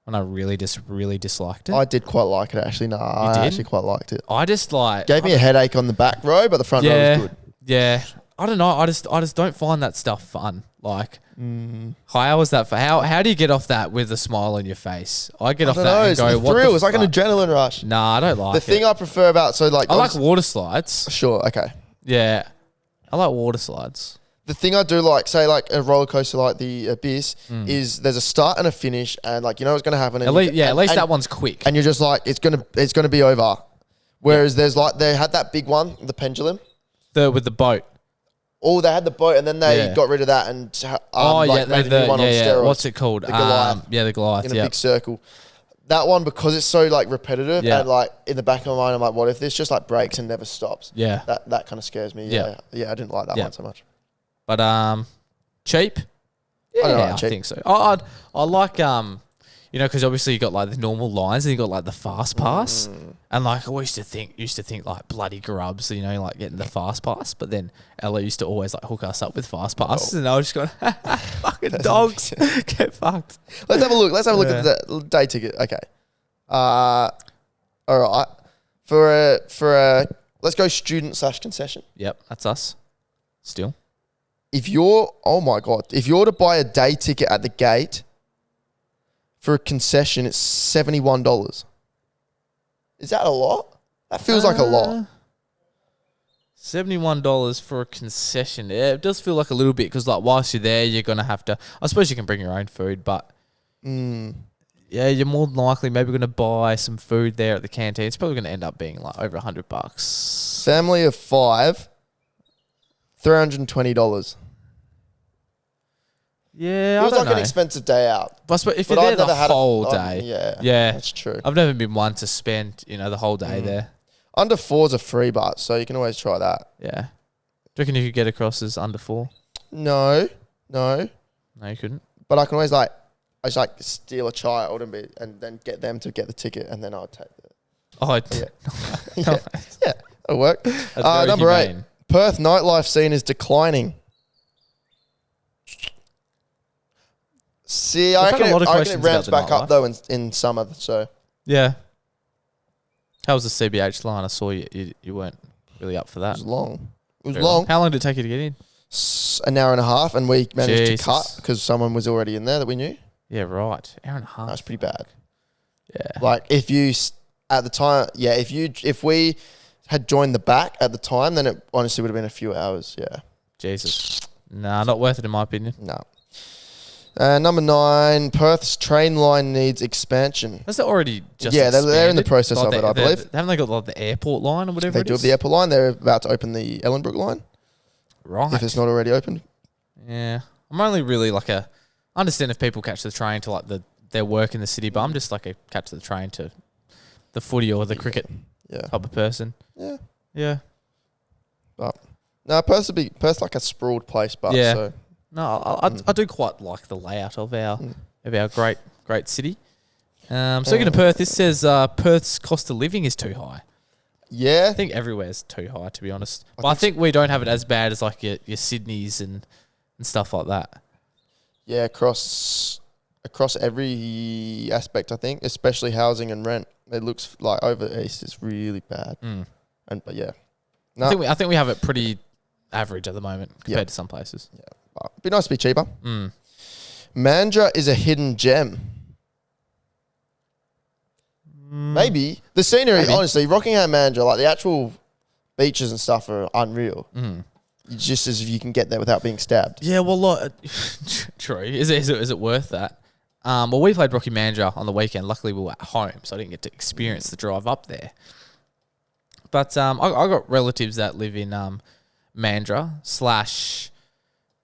B: and I really disliked it.
A: I did quite like it actually. No, I actually quite liked it.
B: I just like
A: gave me a headache on the back row, but the front row was good.
B: Yeah, I don't know. I just don't find that stuff fun. Like, how was that for? How do you get off that with a smile on your face? I get off that and go,
A: what the thrill? It's like an adrenaline rush.
B: Nah, I don't like it.
A: The thing I prefer about I
B: like water slides.
A: Sure, okay.
B: Yeah, I like water slides.
A: The thing I do like, say like a roller coaster like the Abyss, is there's a start and a finish, and like you know what's going to happen.
B: At least that one's quick.
A: And you're just like it's gonna be over. Whereas there's like they had that big one, the pendulum,
B: with the boat.
A: Oh, they had the boat, and then they got rid of that and made a new one on steroids.
B: What's it called?
A: The Goliath.
B: The Goliath.
A: In a big circle. That one, because it's so like repetitive and like in the back of my mind, I'm like, what if this just like breaks and never stops?
B: Yeah.
A: That kind of scares me. Yeah, I didn't like that one so much.
B: But cheap. Yeah, I think so. I like because obviously you got like the normal lines and you got like the fast pass, and like I used to think like bloody grubs, like getting the fast pass. But then Ella used to always like hook us up with fast passes, and I was just going, fucking dogs, get fucked.
A: Let's have a look. Let's have a look at the day ticket. Okay. All right. For a let's go student/concession.
B: Yep, that's us. Still.
A: If you're to buy a day ticket at the gate for a concession, it's $71. Is that a lot? That feels like a lot.
B: $71 for a concession. Yeah, it does feel like a little bit because like whilst you're there, you're gonna have to. I suppose you can bring your own food, but yeah, you're more than likely maybe gonna buy some food there at the canteen. It's probably gonna end up being like over $100.
A: Family of 5, $320.
B: Yeah,
A: it was like an expensive day out.
B: But if you're there the whole day,
A: yeah, that's true.
B: I've never been one to spend the whole day there.
A: Under 4's a free bus, so you can always try that.
B: Yeah. Do you reckon you could get across as under 4?
A: No,
B: you couldn't.
A: But I can always I just steal a child and then get them to get the ticket, and then I'll take it.
B: Oh,
A: yeah, that'll work. Number 8, Perth nightlife scene is declining. See, I reckon it ramps back up though in summer. So
B: yeah. How was the CBH line? I saw you weren't really up for that.
A: It was long. It was long.
B: How long did it take you to get in?
A: An hour and a half, and we managed to cut because someone was already in there that we knew.
B: Yeah, right. Hour and a half.
A: That's pretty bad.
B: Yeah.
A: Like if you at the time, if we had joined the back at the time, then it honestly would have been a few hours. Yeah.
B: Jesus. Nah, not worth it in my opinion.
A: No. Number 9, Perth's train line needs expansion.
B: That's already just
A: they're in the
B: expanded?
A: process of it, I believe.
B: Haven't they got like the airport line or whatever
A: They
B: it
A: do
B: is?
A: have the airport line. They're about to open the Ellenbrook line,
B: Right.
A: if it's not already opened.
B: Yeah. I'm only really like I understand if people catch the train to like their work in the city, but I'm just like a catch the train to the footy or the cricket type of person.
A: Yeah.
B: Yeah.
A: But no, Perth's like a sprawled place, but
B: Yeah.
A: so
B: No, I do quite like the layout of our great city. Speaking of Perth, this says Perth's cost of living is too high.
A: yeah.
B: I think everywhere's too high, to be honest. But I think we don't have it as bad as like your Sydneys and stuff like that.
A: Yeah, across every aspect, I think, especially housing and rent. It looks like over east is really bad. But yeah, no,
B: I think we have it pretty average at the moment compared to some places.
A: yeah, but it'd be nice to be cheaper. Mandurah is a hidden gem. Maybe the scenery, honestly, Rockingham, Mandurah, like the actual beaches and stuff are unreal. Just as if you can get there without being stabbed.
B: Yeah, well, true. Is it worth that? Well, we played Rocky Mandurah on the weekend. Luckily, we were at home, so I didn't get to experience the drive up there. But I got relatives that live in Mandurah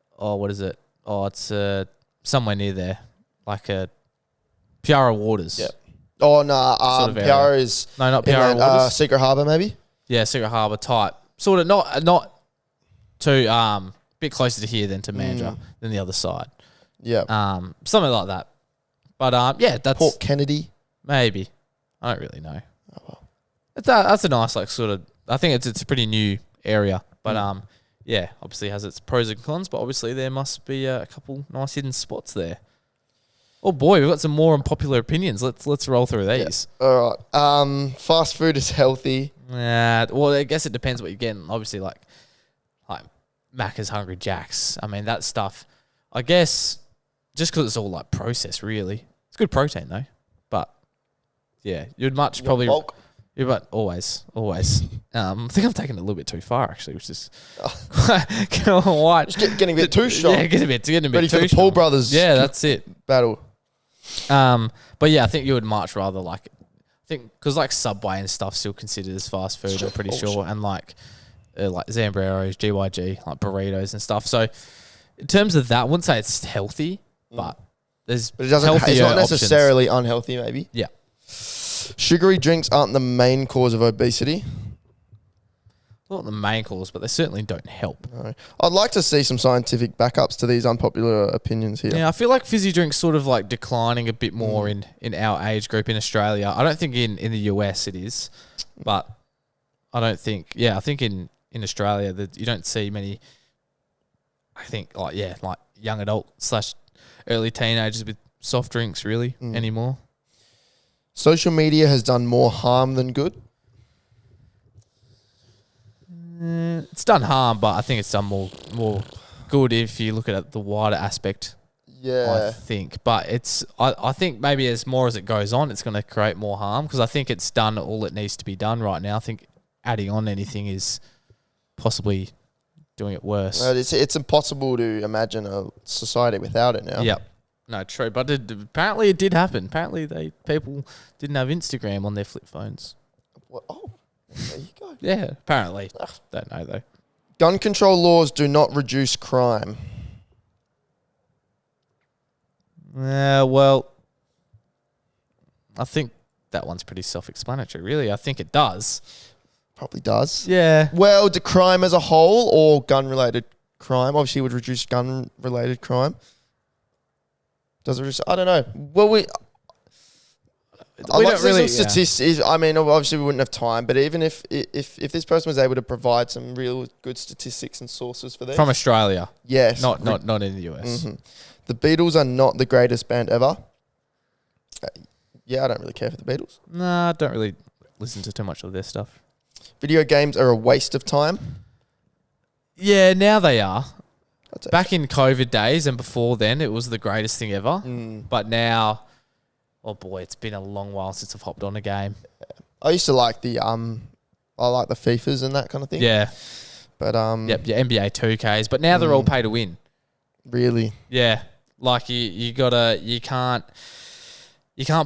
B: / what is it? Oh, it's somewhere near there, like a Piara Waters.
A: Yeah. Oh no,
B: Sort of
A: Piara is
B: No, not Piara Waters.
A: Secret Harbour, maybe.
B: Yeah, Secret Harbour type. Sort of not too bit closer to here than to Mandurah than the other side.
A: Yeah.
B: Something like that. But yeah, that's
A: Port Kennedy.
B: maybe. I don't really know. Oh well. That's a nice like sort of. I think it's a pretty new area, but yeah, obviously has its pros and cons. But obviously there must be a couple nice hidden spots there. Oh boy, we've got some more unpopular opinions. Let's roll through these.
A: Yeah. All right. Fast food is healthy.
B: Yeah. Well, I guess it depends what you're getting. Obviously, like Macca's, Hungry Jack's. I mean, that stuff. I guess just because it's all like processed, really. It's good protein though. But yeah, you'd much probably.
A: Bulk.
B: Yeah, but always. I think I'm taking it a little bit too far actually, which is quite
A: Getting a bit too strong.
B: Yeah, getting a bit
A: Ready
B: too
A: for the
B: strong.
A: Paul brothers.
B: Yeah, that's it.
A: Battle.
B: But yeah, I think you would much rather because like Subway and stuff still considered as fast food. I'm pretty sure, and like Zambreros, GYG, like burritos and stuff. So in terms of that, I wouldn't say it's healthy, but there's
A: But it doesn't. It's
B: healthier
A: not necessarily
B: options.
A: unhealthy. Maybe.
B: Yeah.
A: Sugary drinks aren't the main cause of obesity.
B: Not the main cause, but they certainly don't help.
A: No. I'd like to see some scientific backups to these unpopular opinions here.
B: Yeah, I feel like fizzy drinks sort of like declining a bit more in our age group in Australia. I don't think in the US it is, but I don't think. Yeah, I think in Australia that you don't see many. I think like young adult / early teenagers with soft drinks really anymore.
A: Social media has done more harm than good.
B: It's done harm, but I think it's done more good if you look at it, the wider aspect.
A: Yeah.
B: I think, but I think maybe as more as it goes on, it's going to create more harm because I think it's done all it needs to be done right now. I think adding on anything is possibly doing it worse.
A: It's impossible to imagine a society without it now.
B: Yep. No, true. But apparently it did happen. Apparently people didn't have Instagram on their flip phones.
A: Well, oh, there you go.
B: Yeah, apparently. Don't know though.
A: Gun control laws do not reduce crime.
B: Well, I think that one's pretty self-explanatory, really. I think it does.
A: Probably does.
B: Yeah.
A: Well, do crime as a whole or gun-related crime? Obviously, it would reduce gun-related crime. Does it reduce? I don't know. Well, we don't really statistics. I mean, obviously, we wouldn't have time. But even if this person was able to provide some real good statistics and sources for this
B: from Australia,
A: yes,
B: not in the US.
A: Mm-hmm. The Beatles are not the greatest band ever. Yeah, I don't really care for the Beatles.
B: Nah, I don't really listen to too much of their stuff.
A: Video games are a waste of time.
B: Yeah, now they are. Back in COVID days and before then, it was the greatest thing ever. But now, Oh boy, it's been a long while since I've hopped on a game.
A: I used to like the FIFAs and that kind of thing.
B: Yeah.
A: But
B: Yep, your NBA 2Ks, but now they're all pay to win.
A: Really?
B: Yeah. Like you can't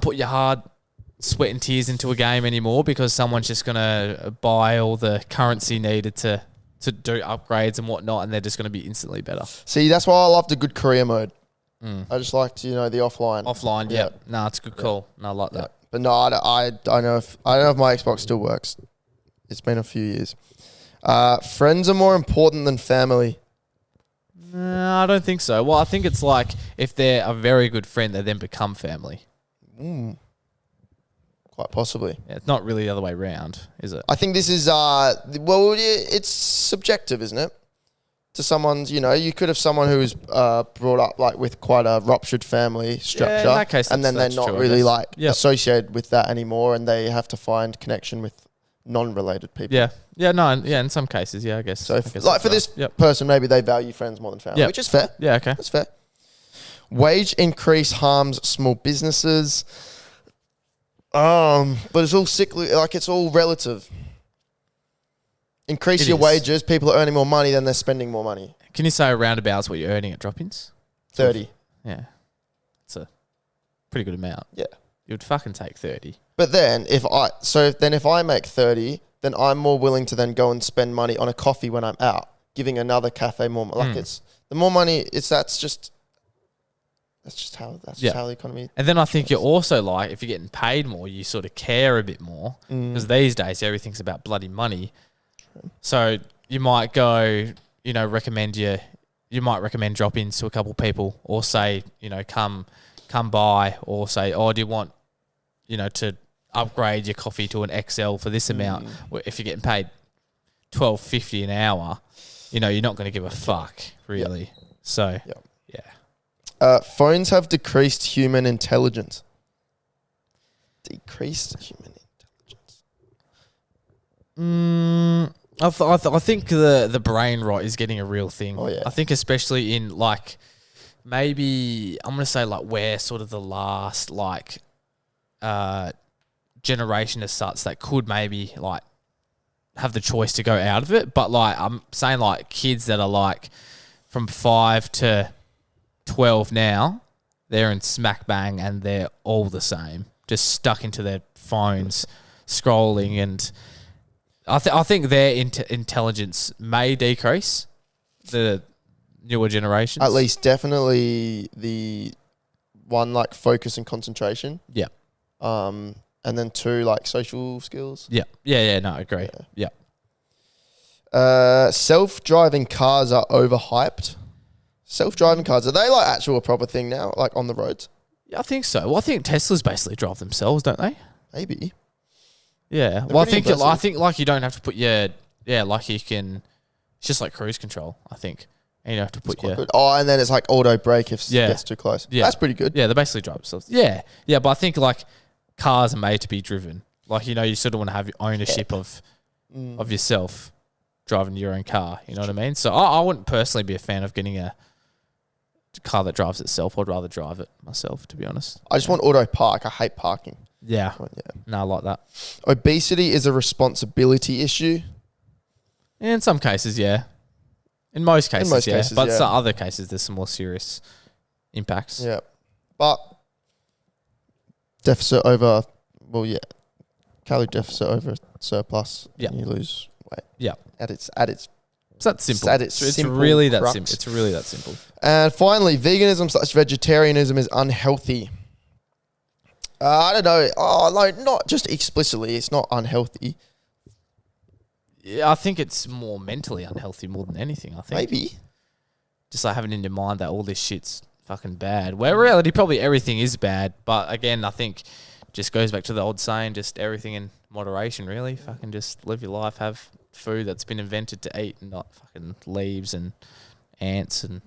B: put your hard sweat and tears into a game anymore because someone's just gonna buy all the currency needed to do upgrades and whatnot, and they're just gonna be instantly better.
A: See, that's why I loved a good career mode. I just liked, the offline.
B: Offline, yeah. No, it's a good call. No, I like that.
A: But no, I don't know if my Xbox still works. It's been a few years. Friends are more important than family.
B: No, I don't think so. Well, I think it's like if they're a very good friend, they then become family.
A: Quite possibly.
B: Yeah, it's not really the other way around, is it?
A: I think this is it's subjective, isn't it? To someone's, you could have someone who was brought up like with quite a ruptured family structure,
B: in that case,
A: and then they're not
B: true,
A: really like
B: associated
A: with that anymore, and they have to find connection with non-related people.
B: In some cases, I guess.
A: So, for this person, maybe they value friends more than family, which is fair.
B: Yeah, okay,
A: that's fair. Wage increase harms small businesses. But it's all cyclical, like it's all relative. Increase your wages, people are earning more money, then they're spending more money.
B: Can you say roundabouts what you're earning at drop-ins?
A: 30.
B: Yeah. It's a pretty good amount.
A: Yeah.
B: You would fucking take 30.
A: But then if I make 30, then I'm more willing to then go and spend money on a coffee when I'm out, giving another cafe more. Like it's the more money. That's just how the economy.
B: And then I think you're also like, if you're getting paid more, you sort of care a bit more because these days everything's about bloody money. So you might go, recommend drop-ins to a couple people, or say, come by, or say, oh, do you want, to upgrade your coffee to an XL for this amount? If you're getting paid $12.50 an hour, you're not going to give a fuck, really. Yep. So, yeah.
A: Phones have decreased human intelligence. Decreased human intelligence.
B: I think the brain rot is getting a real thing.
A: Oh, yeah.
B: I think especially in like maybe I'm gonna say like we're sort of the last like generation as such that could maybe like have the choice to go out of it. But like I'm saying like kids that are like from 5 to 12 now, they're in smack bang and they're all the same, just stuck into their phones, scrolling, and I think their intelligence may decrease, the newer generations.
A: At least definitely the one, like focus and concentration.
B: Yeah.
A: And then 2, like social skills.
B: Yeah. Yeah, no, I agree. Yeah.
A: Self-driving cars are overhyped. Self-driving cars, are they like actual proper thing now, like on the roads?
B: Yeah, I think so. Well, I think Teslas basically drive themselves, don't they?
A: Maybe.
B: Yeah. Well, I think like you don't have to put like you can. It's just like cruise control, I think. And you don't have to put
A: good. Oh, and then it's like auto brake if it gets too close. Yeah, that's pretty good.
B: Yeah, they basically drive themselves. Yeah, but I think like cars are made to be driven. Like you sort of want to have ownership of yourself driving your own car. You know what I mean? So I wouldn't personally be a fan of getting a car that drives itself. I'd rather drive it myself, to be honest.
A: I just want auto park. I hate parking.
B: Yeah. No, I like that.
A: Obesity is a responsibility issue.
B: In some cases, yeah. In most cases, but some other cases, there's some more serious impacts.
A: Yeah. But deficit over, calorie deficit over surplus. Yeah. And you lose weight.
B: Yeah.
A: At its.
B: It's that simple. It's really that simple. It's really that simple.
A: And finally, veganism/vegetarianism is unhealthy. I don't know. Oh, like not just explicitly. It's not unhealthy.
B: Yeah, I think it's more mentally unhealthy more than anything. I think
A: maybe
B: just like having in your mind that all this shit's fucking bad. Where in reality, probably everything is bad. But again, I think just goes back to the old saying: just everything in moderation. Really, fucking just live your life. Have food that's been invented to eat, and not fucking leaves and ants and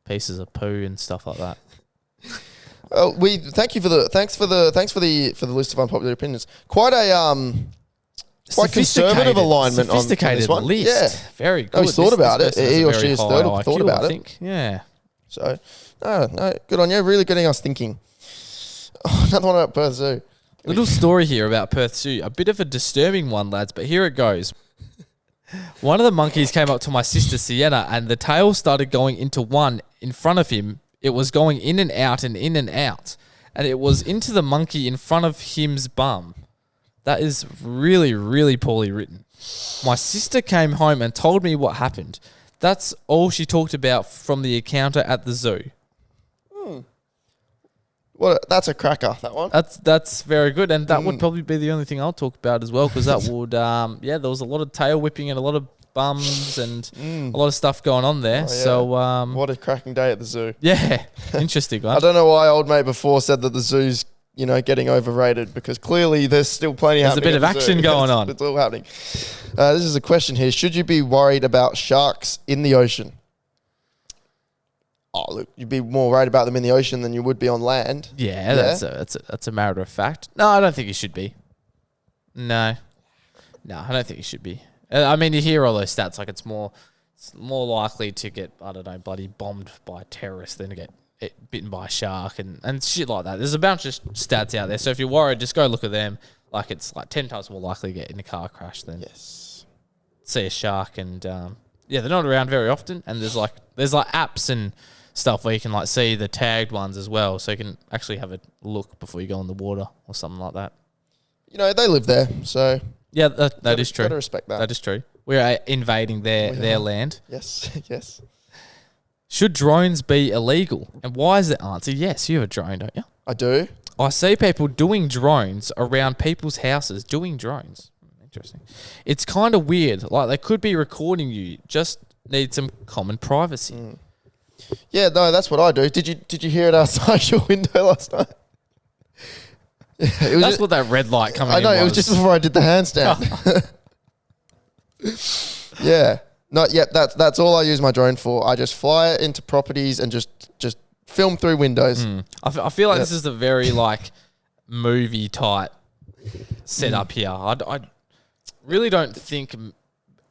B: pieces of poo and stuff like that.
A: Oh, thanks for the list of unpopular opinions. Quite a quite conservative alignment on this one.
B: List. Yeah, very good.
A: No, he's thought about it. He or she has thought about it.
B: Yeah.
A: So no, good on you. Really getting us thinking. Another one about Perth Zoo.
B: Little story here about Perth Zoo. A bit of a disturbing one, lads, but here it goes. One of the monkeys came up to my sister Sienna, and the tail started going into one in front of him. It was going in and out and in and out, and it was into the monkey in front of him's bum. That is really, really poorly written. My sister came home and told me what happened. That's all she talked about from the encounter at the zoo.
A: Well, that's a cracker, that one.
B: That's very good, and that would probably be the only thing I'll talk about as well, because that would, there was a lot of tail whipping and a lot of bums and a lot of stuff going on there.
A: Oh, yeah.
B: So,
A: what a cracking day at the zoo.
B: yeah, interesting one.
A: I don't know why old mate before said that the zoo's, getting overrated, because clearly there's still plenty
B: There's
A: happening.
B: a bit of action going on.
A: It's all happening. This is a question here. Should you be worried about sharks in the ocean? Oh, look, you'd be more worried about them in the ocean than you would be on land.
B: Yeah, that's a matter of fact. No, I don't think you should be. No, I don't think you should be. I mean, you hear all those stats, like it's more likely to get, I don't know, bloody bombed by a terrorist than to get bitten by a shark and shit like that. There's a bunch of stats out there. So if you're worried, just go look at them. Like it's like 10 times more likely to get in a car crash than see a shark. And they're not around very often. And there's apps and stuff where you can like see the tagged ones as well, so you can actually have a look before you go in the water or something like that.
A: They live there, so
B: yeah, that is true.
A: Gotta respect that.
B: That is true. We're invading their land.
A: Yes.
B: Should drones be illegal? And why is the answer yes? You have a drone, don't you?
A: I do.
B: I see people doing drones around people's houses. Doing drones. Interesting. It's kind of weird. Like they could be recording you. Just need some common privacy.
A: Yeah, no, that's what I do. Did you hear it outside your window last night?
B: That's what that red light coming in was.
A: I know, it was just before I did the handstand. Yeah. No, that's all I use my drone for. I just fly it into properties and just film through windows.
B: I feel like this is a very like movie type setup here. I really don't think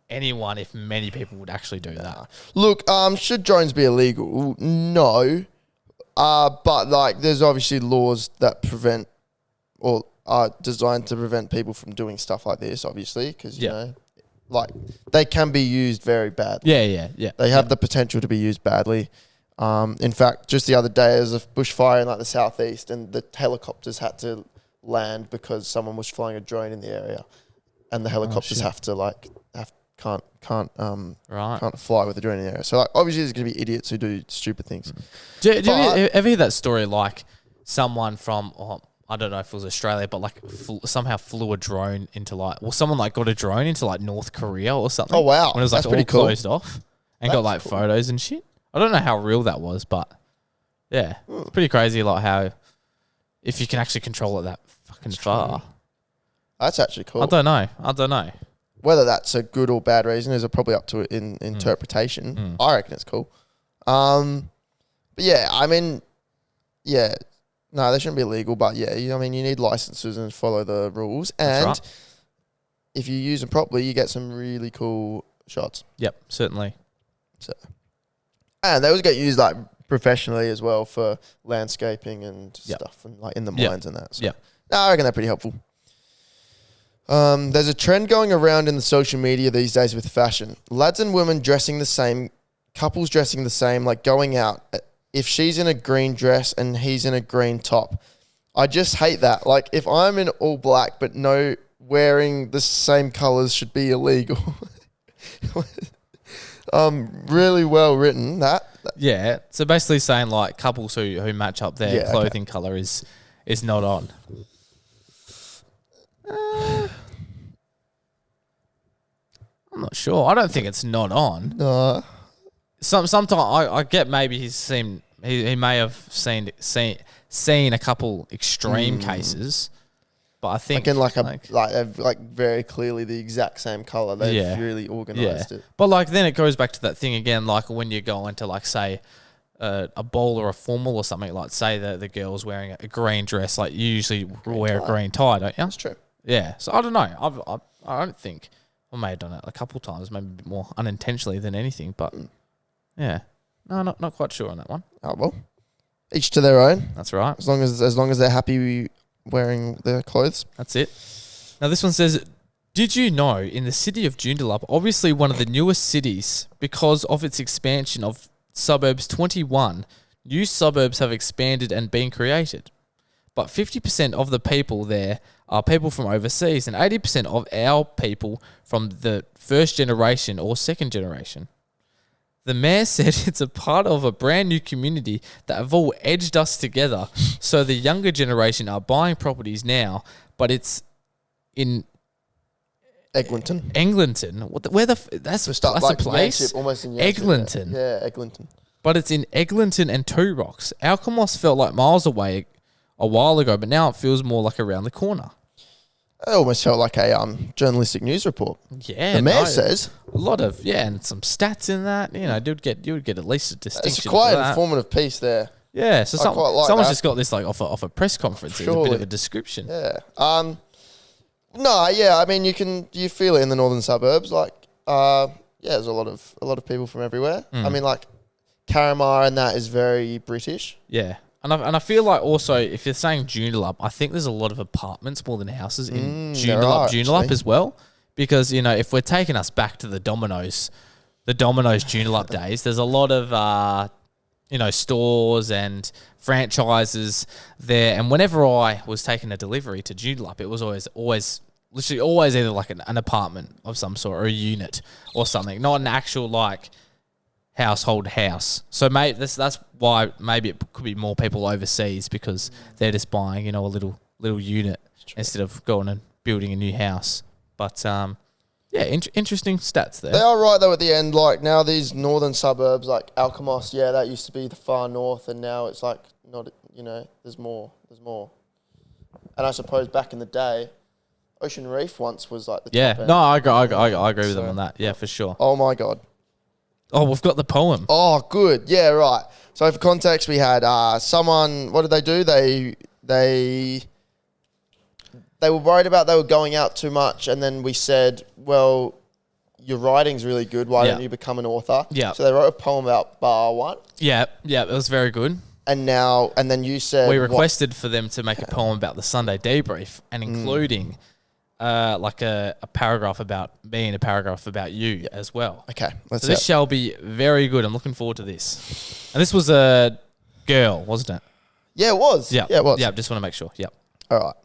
B: anyone, if many people, would actually do that.
A: Look, should drones be illegal? No. But like there's obviously laws that prevent or are designed to prevent people from doing stuff like this, obviously, because like they can be used very badly.
B: Yeah.
A: They have the potential to be used badly. In fact, just the other day, there was a bushfire in like the southeast, and the helicopters had to land because someone was flying a drone in the area, and the helicopters can't fly with a drone in the area. So like obviously, there's going to be idiots who do stupid things.
B: Do you ever hear that story? Like someone from I don't know if it was Australia, but like somehow flew a drone into someone like got a drone into like North Korea or something.
A: Oh wow,
B: when it was like
A: that's pretty cool.
B: Closed off and got like photos and shit. I don't know how real that was, but yeah, it's pretty crazy. Like how if you can actually control it that fucking far.
A: That's actually cool.
B: I don't know.
A: Whether that's a good or bad reason is probably up to it in interpretation. I reckon it's cool. But yeah, I mean, yeah, no, they shouldn't be illegal. But yeah, you need licenses and follow the rules. And if you use them properly, you get some really cool shots.
B: Yep, certainly.
A: So, and they always get used like professionally as well for landscaping and stuff, and like in the mines and that. So, I reckon they're pretty helpful. There's a trend going around in the social media these days with fashion. Lads and women dressing the same, couples dressing the same, like going out. If she's in a green dress and he's in a green top, I just hate that. Like if I'm in all black but no wearing the same colours should be illegal. Really well written that.
B: Yeah, so basically saying like couples who match up their clothing colour is not on. I'm not sure. I don't think it's not on.
A: No.
B: Sometimes I get maybe he may have seen a couple extreme cases, but I think
A: like very clearly the exact same color. They've really organized it.
B: But like then it goes back to that thing again. Like when you go into like say a bowl or a formal or something. Like say the girl's wearing a green dress. Like you usually wear a green tie, don't you?
A: That's true.
B: Yeah. So I don't know. I don't think I may have done it a couple times, maybe a bit more unintentionally than anything. But yeah, no, not quite sure on that one.
A: Oh well. Each to their own.
B: That's right.
A: As long as they're happy wearing their clothes.
B: That's it. Now this one says, did you know in the city of Joondalup, obviously one of the newest cities, because of its expansion of suburbs 21, new suburbs have expanded and been created. But 50% of the people there are people from overseas and 80% of our people from the first generation or second generation. The mayor said it's a part of a brand new community that have all edged us together. So the younger generation are buying properties now, but it's in
A: Eglinton.
B: Eglinton. That's a place.
A: Yanship, almost in Yanship,
B: Eglinton.
A: Yeah, Eglinton.
B: But it's in Eglinton and Two Rocks. Alkimos felt like miles away a while ago, but now it feels more like around the corner.
A: It almost felt like a journalistic news report.
B: Yeah,
A: the mayor says
B: a lot of and some stats in that. You know, you would get at least a distinction.
A: It's quite an informative piece there.
B: Yeah, so someone's just got this like off a press conference.
A: Surely.
B: It's a bit of a description.
A: Yeah. No, yeah. I mean, you feel it in the northern suburbs. Like, there's a lot of people from everywhere. I mean, like, Carramar and that is very British.
B: Yeah. And I feel like also, if you're saying Joondalup, I think there's a lot of apartments more than houses in Joondalup as well. Because, you know, if we're taking us back to the Domino's Joondalup days, there's a lot of, stores and franchises there. And whenever I was taking a delivery to Joondalup, it was literally always either like an apartment of some sort or a unit or something, not an actual like household house. So that's why maybe it could be more people overseas because they're just buying, a little unit instead of going and building a new house. But interesting stats there.
A: They are right though at the end. Like now these northern suburbs like Alkimos, that used to be the far north, and now it's like not. There's more. And I suppose back in the day, Ocean Reef once was like the top end.
B: No, I agree with them on that. Yeah, for sure.
A: Oh my god.
B: Oh, we've got the poem.
A: Oh, good. Yeah, right. So for context, we had someone. What did they do? They were worried about they were going out too much, and then we said, "Well, your writing's really good. Why don't you become an author?"
B: Yeah.
A: So they wrote a poem about Bar One.
B: Yeah, it was very good.
A: And then you said
B: we requested for them to make a poem about the Sunday debrief and including like a paragraph about me and a paragraph about you as well.
A: Okay,
B: so this shall be very good. I'm looking forward to this. And this was a girl, wasn't it?
A: Yeah, it was.
B: Yeah,
A: it was.
B: Yeah, just want to make sure. Yep.
A: All right.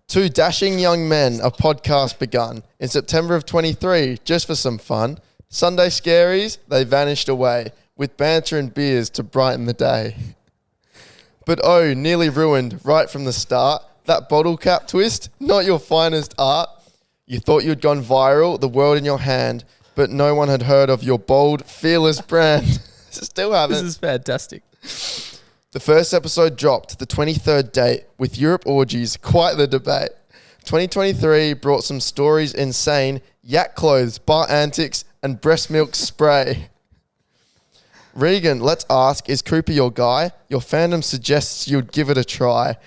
A: Two dashing young men, a podcast begun in September of 23, just for some fun. Sunday scaries, they vanished away with banter and beers to brighten the day. But oh, nearly ruined right from the start. That bottle cap twist, not your finest art. You thought you'd gone viral, the world in your hand, but no one had heard of your bold, fearless brand. Still haven't.
B: This is fantastic.
A: The first episode dropped the 23rd date with Europe orgies, quite the debate. 2023 brought some stories insane, yak clothes, bar antics, and breast milk spray. Regan, let's ask, is Cooper your guy? Your fandom suggests you'd give it a try.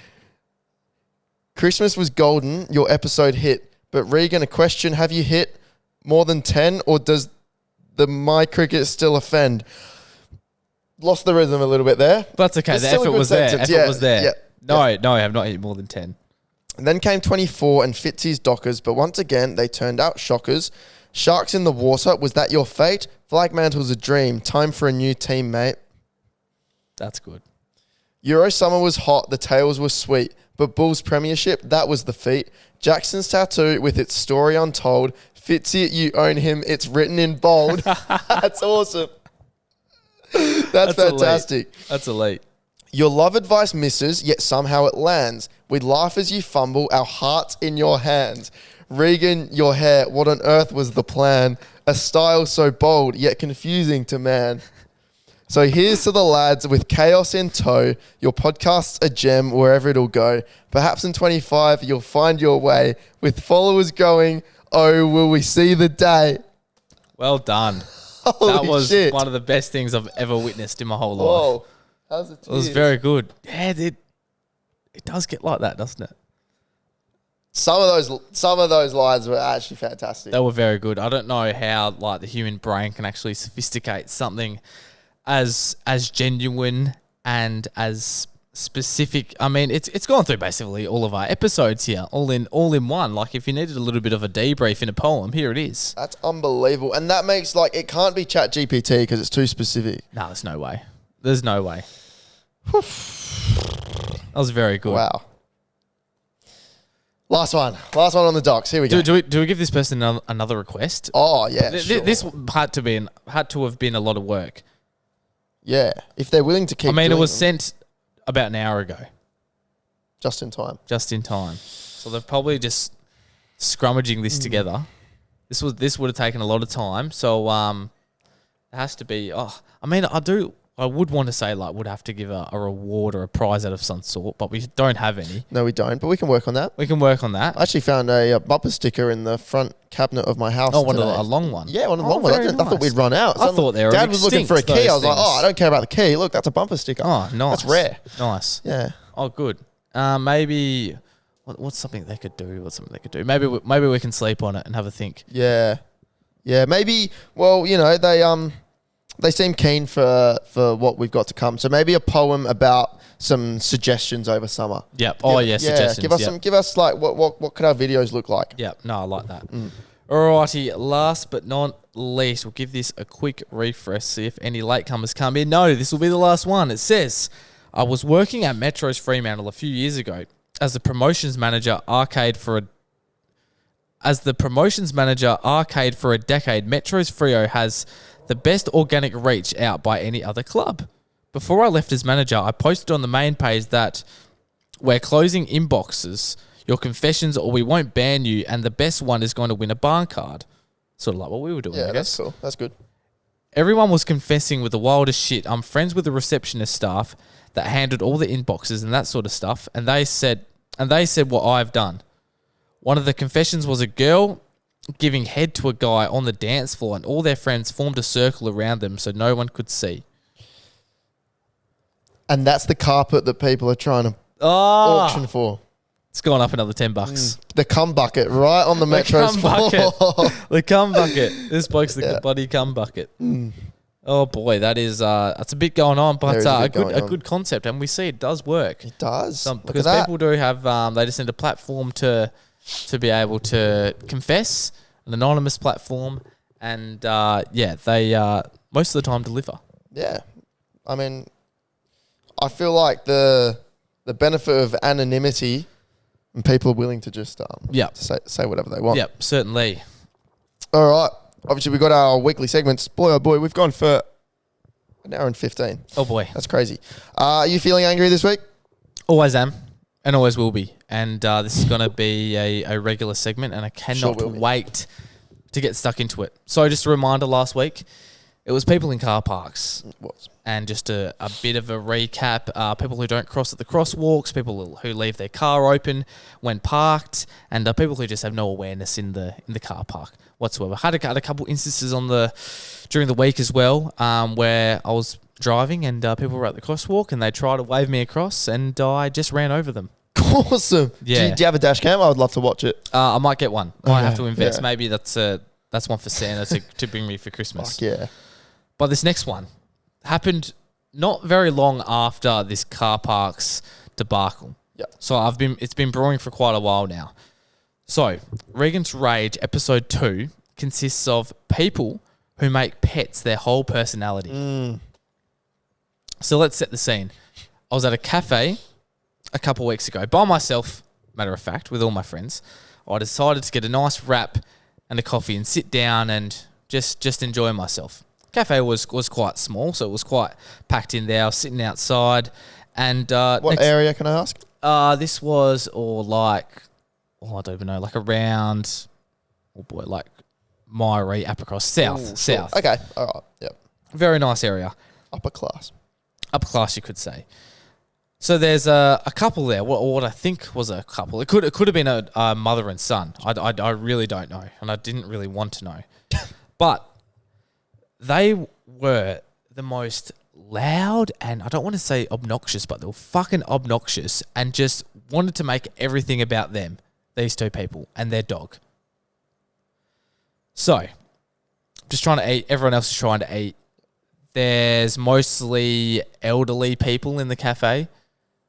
A: Christmas was golden, your episode hit. But Regan, a question, have you hit more than 10 or does the My Cricket still offend? Lost the rhythm a little bit there.
B: That's okay, the effort was there. Effort was there. No, I have not hit more than 10.
A: And then came 24 and Fitzy's Dockers, but once again, they turned out shockers. Sharks in the water, was that your fate? Flagmantle's a dream, time for a new team, mate.
B: That's good.
A: Euro summer was hot, the tales were sweet, but Bulls premiership, that was the feat. Jackson's tattoo with its story untold. Fitzy, you own him, it's written in bold. That's awesome. That's fantastic.
B: Elite. That's elite.
A: Your love advice misses, yet somehow it lands. We laugh as you fumble, our hearts in your hands. Regan, your hair, what on earth was the plan? A style so bold, yet confusing to man. So here's to the lads with chaos in tow. Your podcast's a gem wherever it'll go. Perhaps in 25 you'll find your way. With followers growing, oh, will we see the day?
B: Well done.
A: Holy
B: that was
A: shit.
B: One of the best things I've ever witnessed in my whole life.
A: Whoa. How's it?
B: It was very good. Yeah, it does get like that, doesn't it?
A: Some of those lines were actually fantastic.
B: They were very good. I don't know how like the human brain can actually sophisticate something as genuine and as specific. I mean, it's gone through basically all of our episodes here, all in one. Like, if you needed a little bit of a debrief in a poem, here it is.
A: That's unbelievable. And that makes, like, it can't be Chat GPT because it's too specific.
B: No, there's no way. There's no way. That was very good.
A: Wow. Last one on the docs. Here we go.
B: Do we give this person another request?
A: Oh, yeah, sure.
B: This had to have been a lot of work.
A: Yeah, if they're willing to keep
B: I mean, it
A: doing
B: was
A: them.
B: sent about an hour ago.
A: Just in time.
B: So they're probably just scrummaging this together. This would have taken a lot of time. So it has to be. Oh, I mean, I would want to say, like, would have to give a reward or a prize out of some sort, but we don't have any.
A: No, we don't, but we can work on that.
B: We can work on that.
A: I actually found a bumper sticker in the front cabinet of my house.
B: Oh, a long one.
A: Yeah, one of the long ones. I thought we'd run out.
B: I thought they were
A: Dad was looking for a key. I was like,
B: things.
A: I don't care about the key. Look, that's a bumper sticker.
B: Oh, nice.
A: That's rare.
B: Nice.
A: Yeah.
B: Oh, good. Maybe what's something they could do? Maybe we can sleep on it and have a think.
A: Yeah. Yeah, maybe. Well, they seem keen for what we've got to come. So maybe a poem about some suggestions over summer.
B: Yep. Oh, yeah, suggestions.
A: Give us like what could our videos look like?
B: Yep. No, I like that. Alrighty, last but not least, we'll give this a quick refresh, see if any latecomers come in. No, this will be the last one. It says, I was working at Metro's Fremantle a few years ago as the promotions manager arcade for a decade. Metro's Freo has the best organic reach out by any other club. Before I left as manager, I posted on the main page that we're closing inboxes, your confessions, or we won't ban you, and the best one is going to win a barn card. Sort of like what we were doing, I guess.
A: That's cool. That's good.
B: Everyone was confessing with the wildest shit. I'm friends with the receptionist staff that handled all the inboxes and that sort of stuff, and they said what I've done. One of the confessions was a girl giving head to a guy on the dance floor, and all their friends formed a circle around them so no one could see. And
A: that's the carpet that people are trying to auction for.
B: It's gone up another $10.
A: The cum bucket right on the Metro's floor.
B: The cum bucket. This bloke's the bloody cum bucket. Oh boy, that's a bit going on, but a good concept, and we see it does work.
A: It does.
B: Because people do have they just need a platform to be able to confess, an anonymous platform, and they most of the time deliver.
A: Yeah, I mean, I feel like the benefit of anonymity, and people are willing to just say whatever they want.
B: Yep, certainly.
A: All right. Obviously, we've got our weekly segments. Boy, oh boy, we've gone for an hour and 15.
B: Oh boy,
A: that's crazy. Are you feeling angry this week?
B: Always am. And always will be. And this is going to be a regular segment, and I cannot wait to get stuck into it. So just a reminder, last week, it was people in car parks.
A: It was.
B: And just a bit of a recap. People who don't cross at the crosswalks, people who leave their car open when parked, and people who just have no awareness in the car park whatsoever. Had a couple instances during the week as well, where I was driving and people were at the crosswalk and they tried to wave me across, and I just ran over them.
A: Awesome.
B: Yeah.
A: Do you have a dash cam? I would love to watch it.
B: I might get one. Might have to invest. Yeah. Maybe that's one for Santa to bring me for Christmas.
A: Fuck yeah.
B: But this next one happened not very long after this car parks debacle.
A: Yep.
B: So it's been brewing for quite a while now. So Regan's Rage episode 2 consists of people who make pets their whole personality. So let's set the scene. I was at a cafe a couple of weeks ago by myself, matter of fact, with all my friends. I decided to get a nice wrap and a coffee and sit down and just enjoy myself. Cafe was quite small, so it was quite packed in there. I was sitting outside, and
A: what area can I ask?
B: This was I don't even know, like around, like Myrie, Applecross, south.
A: Sure. Okay, all right, yep.
B: Very nice area.
A: Upper class,
B: you could say. So there's a couple there. What I think was a couple. It could have been a mother and son. I really don't know, and I didn't really want to know, but they were the most loud, and I don't want to say obnoxious, but they were fucking obnoxious and just wanted to make everything about them, these two people, and their dog. So, just trying to eat. Everyone else is trying to eat. There's mostly elderly people in the cafe,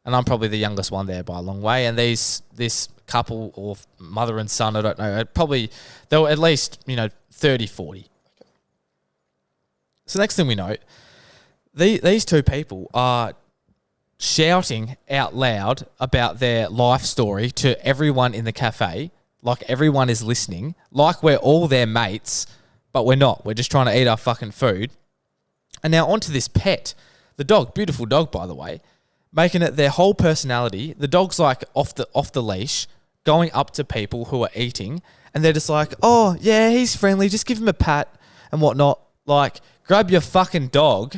B: and I'm probably the youngest one there by a long way. And this couple or mother and son, I don't know, they were at least 30, 40. So next thing we know, these two people are shouting out loud about their life story to everyone in the cafe, like everyone is listening, like we're all their mates, but we're not. We're just trying to eat our fucking food. And now onto this pet, the dog, beautiful dog by the way, making it their whole personality. The dog's like off the leash, going up to people who are eating, and they're just like, oh yeah, he's friendly, just give him a pat and whatnot. Like, grab your fucking dog.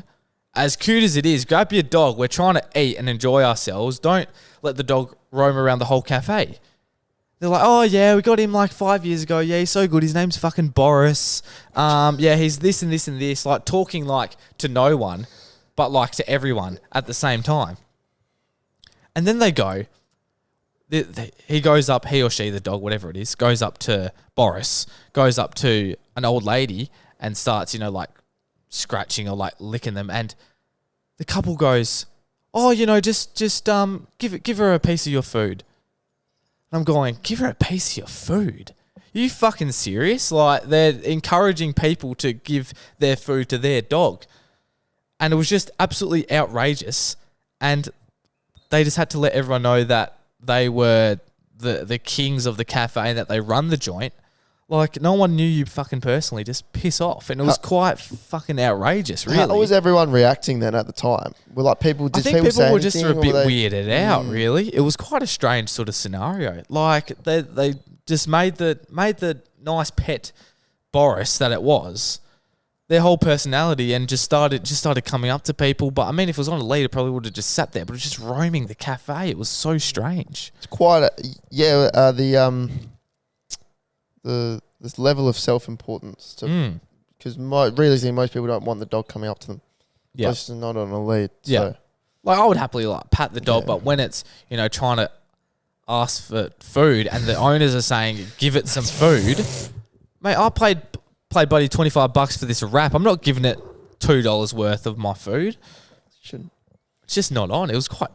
B: As cute as it is, grab your dog. We're trying to eat and enjoy ourselves. Don't let the dog roam around the whole cafe. They're like, oh yeah, we got him like 5 years ago. Yeah, he's so good. His name's fucking Boris. Yeah, he's this and this and this. Like talking like to no one, but like to everyone at the same time. And then they go, he goes up, he or she, the dog, whatever it is, goes up to Boris, goes up to an old lady and starts, like scratching or like licking them. And the couple goes, oh, just give her a piece of your food. And I'm going, give her a piece of your food? Are you fucking serious? Like, they're encouraging people to give their food to their dog. And it was just absolutely outrageous. And they just had to let everyone know that they were the kings of the cafe and that they run the joint. Like, no one knew you fucking personally. Just piss off. And it was quite fucking outrageous, really.
A: How was everyone reacting then at the time? Were like people,
B: I think people were just a bit weirded out, really. It was quite a strange sort of scenario. Like, they just made the nice pet Boris that it was their whole personality and just started coming up to people. But I mean, if it was on a lead, it probably would have just sat there. But it was just roaming the cafe. It was so strange.
A: It's quite this level of self-importance because realistically most people don't want the dog coming up to them. Yeah, it's not on a lead. Yeah, so.
B: Like I would happily like pat the dog, but when it's trying to ask for food and the owners are saying give it some food, mate, I played buddy $25 for this wrap. I'm not giving it $2 worth of my food. It's just not on. It was quite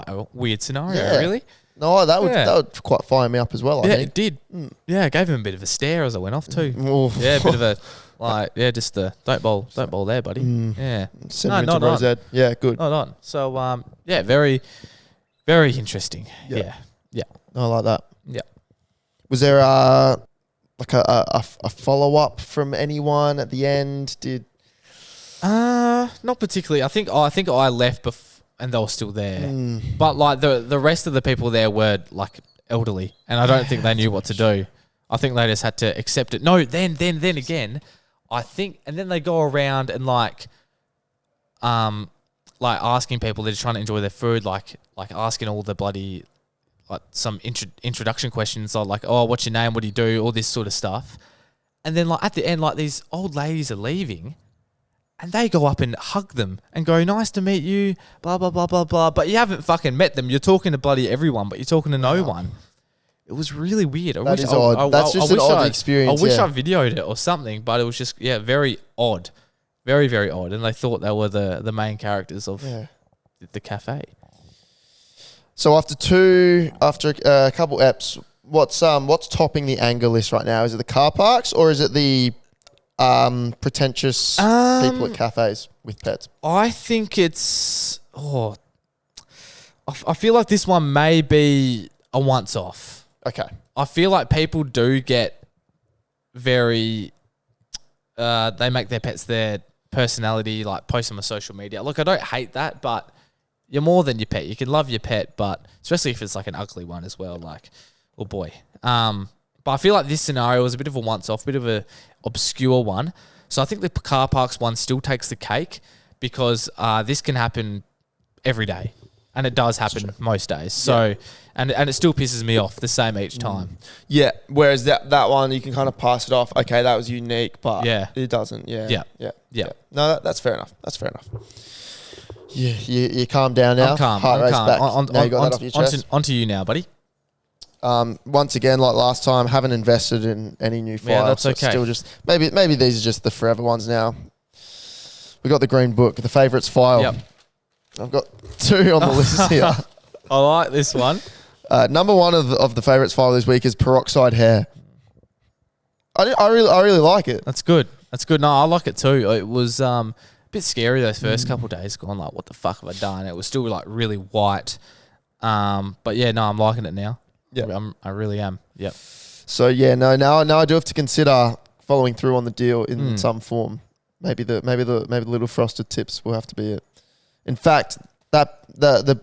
B: a weird scenario, really.
A: No, that would quite fire me up as well. I think
B: it did. Yeah, I gave him a bit of a stare as I went off too. Yeah, a bit of a just the don't bowl there, buddy. Yeah,
A: send him into Rosette. Yeah, good.
B: Not on. So very, very interesting. Yeah.
A: I like that.
B: Yeah.
A: Was there like a follow up from anyone at the end?
B: Not particularly. I think I left before. And they were still there. But like the rest of the people there were like elderly. And I don't think they knew what to do. I think they just had to accept it. No, then again, I think, and then they go around and like asking people, they're just trying to enjoy their food, like asking all the bloody, like some introduction questions like, oh, what's your name? What do you do? All this sort of stuff. And then like at the end, like these old ladies are leaving. And they go up and hug them and go, nice to meet you, blah, blah, blah, blah, blah. But you haven't fucking met them. You're talking to bloody everyone, but you're talking to no one. It was really weird.
A: That is odd. That's just an odd experience.
B: I wish I videoed it or something, but it was just, very odd. Very, very odd. And they thought they were the main characters of the cafe.
A: So after a couple eps, what's topping the anger list right now? Is it the car parks or is it the pretentious people at cafes with pets?
B: I think it's I feel like this one may be a once off.
A: Okay.
B: I feel like people do get very they make their pets their personality, like post them on social media. Look, I don't hate that, but you're more than your pet. You can love your pet, but especially if it's like an ugly one as well, like, oh boy. But I feel like this scenario was a bit of a once-off, bit of a obscure one. So I think the car parks one still takes the cake because this can happen every day. And it does happen most days. So, and it still pisses me off the same each time.
A: Yeah. Whereas that one, you can kind of pass it off. Okay, that was unique, but it doesn't. Yeah. No, that's fair enough. Yeah, you calm down now.
B: I'm calm.
A: Heart rate's back. Now you got that off your chest.
B: Onto you now, buddy.
A: Once again, like last time, haven't invested in any new files.
B: Yeah, that's okay.
A: Still just maybe these are just the forever ones now. We got the green book, the favourites file.
B: Yep.
A: I've got 2 on the list here.
B: I like this one.
A: Number 1 of the favourites file this week is peroxide hair. I really like it.
B: That's good. No, I like it too. It was a bit scary those first couple of days. Going like, what the fuck have I done? It was still like really white. But yeah, no, I'm liking it now.
A: Yeah,
B: I really am. Yep.
A: So yeah, now I do have to consider following through on the deal in some form. Maybe the little frosted tips will have to be it. In fact, that the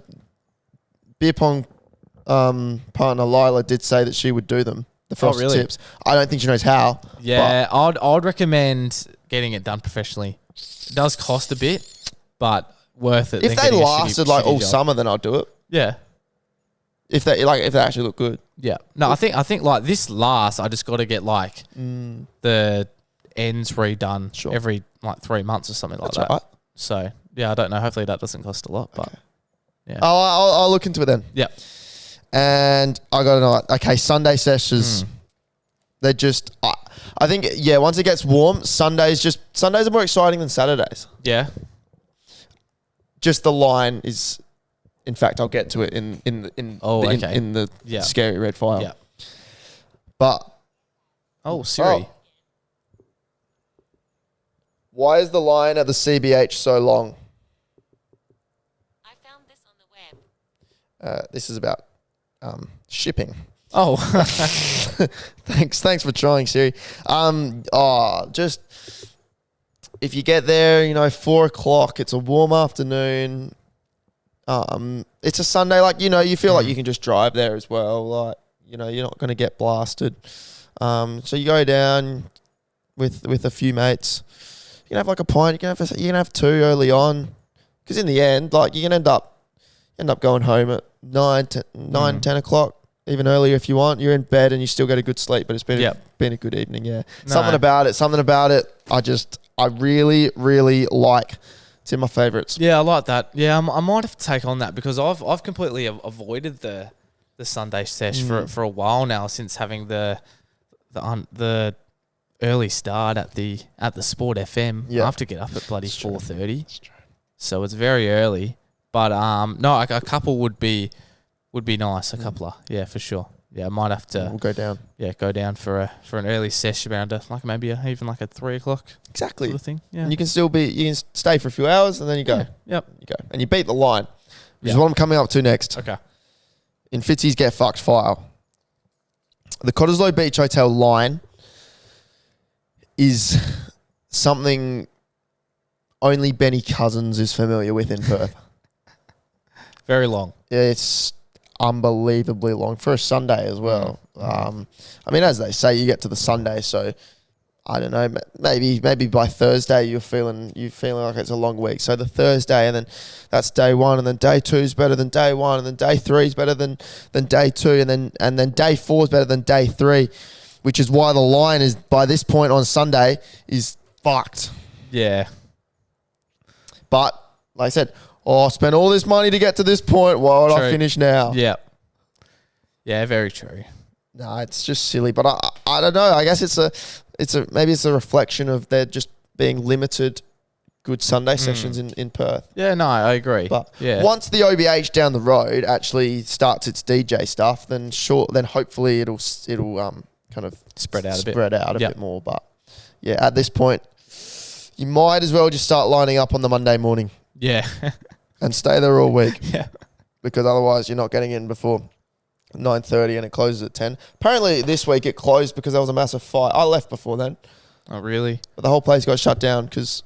A: beer pong partner Lila did say that she would do them. The frosted tips. I don't think she knows how.
B: Yeah, I'd recommend getting it done professionally. It does cost a bit, but worth it.
A: If they lasted like all summer, then I'd do it.
B: Yeah.
A: If they actually look good.
B: Yeah. No, I think like this last, I just got to get like the ends redone every like 3 months or something like that. Right. So yeah, I don't know. Hopefully that doesn't cost a lot, but yeah.
A: I'll look into it then.
B: Yeah.
A: And I got to know. Okay, Sunday sessions. They're just. I think once it gets warm, Sundays are more exciting than Saturdays.
B: Yeah.
A: Just the line is. In fact, I'll get to it in the scary red file.
B: Yeah.
A: But
B: Siri.
A: Why is the line at the CBH so long?
C: I found this on the web.
A: This is about shipping.
B: Oh.
A: Thanks for trying, Siri. Just if you get there, 4:00, it's a warm afternoon. It's a Sunday, you feel like you can just drive there as well. Like, you're not going to get blasted. So you go down with a few mates. You can have like a pint. You can have 2 early on, because in the end, like, you can end up going home at 10 o'clock, even earlier if you want. You're in bed and you still get a good sleep, but it's been a good evening. Yeah, no. Something about it. I really, really like. It's in my favourites.
B: Yeah, I like that. Yeah, I might have to take on that, because I've completely avoided the Sunday sesh for a while now, since having the early start at the Sport FM. I have to get up at bloody 4:30, so it's very early. But no, a couple would be nice. A coupler, yeah, for sure. Yeah, I might have to.
A: We'll go down.
B: Yeah, go down for an early sesh around maybe even like at 3 o'clock.
A: Exactly.
B: Sort of thing. Yeah.
A: And you can stay for a few hours and then you go.
B: Yeah. Yep.
A: You go. And you beat the line, which is what I'm coming up to next.
B: Okay.
A: In Fitzy's Get Fucked file, the Cottesloe Beach Hotel line is something only Benny Cousins is familiar with in Perth.
B: Very long.
A: Yeah, it's unbelievably long for a Sunday as well. As they say, you get to the Sunday, so I don't know, maybe by Thursday you're feeling like it's a long week. So the Thursday, and then that's day 1, and then day 2 is better than day 1, and then day 3 is better than day 2, and then day 4 is better than day 3, which is why the line is, by this point on Sunday, is fucked.
B: Yeah.
A: But like I said, I spent all this money to get to this point. Why would I finish now?
B: Yeah. Yeah, very true.
A: No, it's just silly. But I don't know. I guess maybe it's a reflection of there just being limited good Sunday sessions in Perth.
B: Yeah, no, I agree.
A: But once the OBH down the road actually starts its DJ stuff, then hopefully it'll kind of
B: spread out
A: a bit more. But yeah, at this point, you might as well just start lining up on the Monday morning.
B: Yeah.
A: And stay there all week.
B: Yeah.
A: Because otherwise you're not getting in before 9:30 and it closes at 10. Apparently this week it closed because there was a massive fight. I left before then.
B: Oh, really?
A: But the whole place got shut down because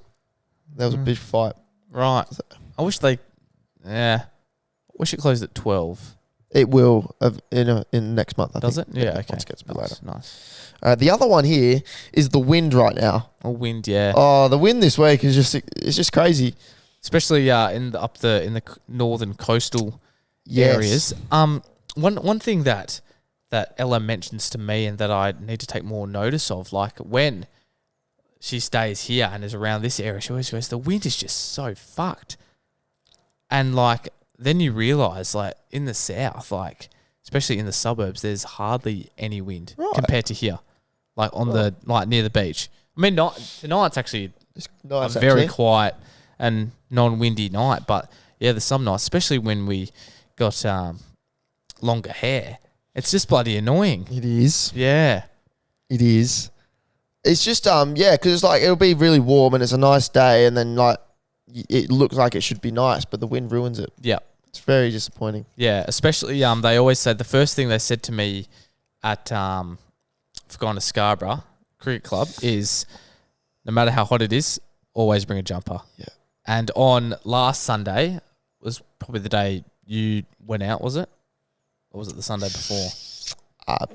A: there was a big fight.
B: Right. So, I wish it closed at 12.
A: It will in next month, I think.
B: Does it? Yeah, okay.
A: Once it gets a bit later.
B: Nice.
A: The other one here is the wind right now.
B: Oh, wind, yeah.
A: Oh, the wind this week is just crazy.
B: Especially in the northern coastal areas. One thing that Ella mentions to me and that I need to take more notice of, like when she stays here and is around this area, she always goes, the wind is just so fucked. And like then you realise, like in the south, like especially in the suburbs, there's hardly any wind compared to here, like on the near the beach. I mean, tonight's actually
A: It's nice,
B: a very
A: actually.
B: quiet and non-windy night. But yeah, there's some nights, especially when we got longer hair. It's just bloody annoying.
A: It is.
B: Yeah.
A: It is. It's just because it's like it'll be really warm and it's a nice day, and then like it looks like it should be nice, but the wind ruins it.
B: Yeah.
A: It's very disappointing.
B: Yeah, especially they always said the first thing they said to me at for going to Scarborough Cricket Club is no matter how hot it is, always bring a jumper.
A: Yeah.
B: And on last Sunday was probably the day you went out, was it? Or was it the Sunday before?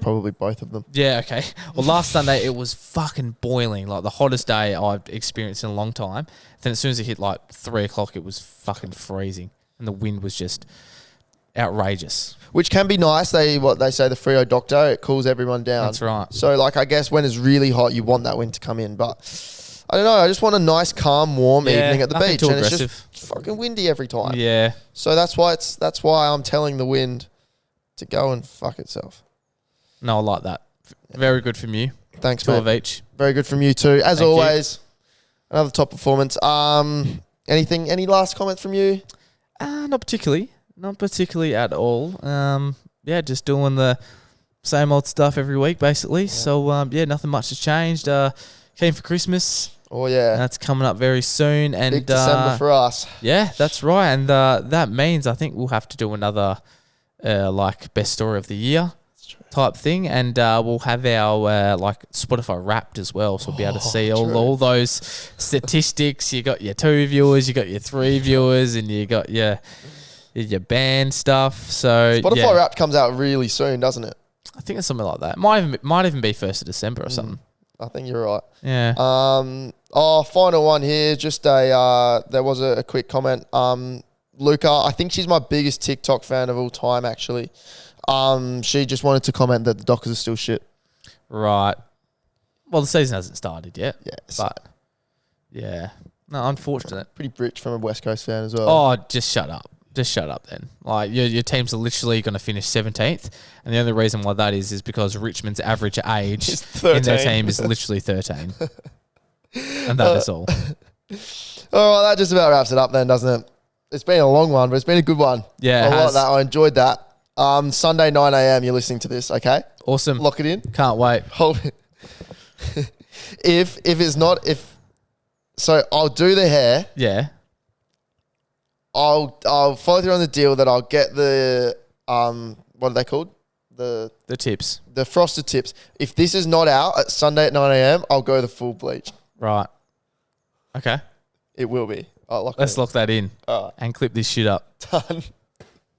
A: Probably both of them.
B: Yeah, okay. Well, last Sunday it was fucking boiling, like the hottest day I've experienced in a long time. Then as soon as it hit like 3 o'clock, it was fucking freezing, and the wind was just outrageous.
A: Which can be nice. They say the Frio Doctor, it cools everyone down.
B: That's right.
A: So like I guess when it's really hot, you want that wind to come in, but I don't know. I just want a nice, calm, warm evening at the
B: nothing
A: beach,
B: too
A: and
B: aggressive.
A: it's just fucking windy every time.
B: Yeah.
A: So that's why I'm telling the wind to go and fuck itself.
B: No, I like that. Very good from you.
A: Thanks,
B: 2
A: mate.
B: of each.
A: Very good from you too. As
B: Thank you.
A: always, another top performance. Any last comments from you?
B: Not particularly. Not particularly at all. Yeah, just doing the same old stuff every week, basically. Yeah. So, nothing much has changed. Came for Christmas.
A: Oh, yeah.
B: That's coming up very soon. And
A: big December for us.
B: Yeah, that's right. And that means I think we'll have to do another, best story of the year type thing. And we'll have our, Spotify Wrapped as well. So we'll be able to see all those statistics. You got your 2 viewers, you got your 3 viewers, and you got your band stuff. So
A: Spotify Wrapped comes out really soon, doesn't it?
B: I think it's something like that. Might even be 1st of December or something.
A: I think you're right.
B: Yeah.
A: Final one here. Just there was a quick comment. Luca, I think she's my biggest TikTok fan of all time, actually. She just wanted to comment that the Dockers are still shit.
B: Right. Well, the season hasn't started yet.
A: Yeah.
B: But, yeah. No, unfortunate.
A: Pretty rich from a West Coast fan as well.
B: Oh, just shut up. Just shut up then. Like, your teams are literally going to finish 17th. And the only reason why that is because Richmond's average age in their team is literally 13. And that is all.
A: All right, that just about wraps it up then, doesn't it? It's been a long one, but it's been a good one.
B: Yeah,
A: I like that. I enjoyed that. Sunday, 9 a.m, you're listening to this, okay?
B: Awesome.
A: Lock it in.
B: Can't wait.
A: Hold it. So I'll do the hair.
B: Yeah.
A: I'll follow through on the deal that I'll get the what are they called? The
B: tips.
A: The frosted tips. If this is not out at Sunday at 9 a.m, I'll go the full bleach.
B: Right. Okay.
A: It will be.
B: Let's lock that in.
A: All right.
B: And clip this shit up.
A: Done.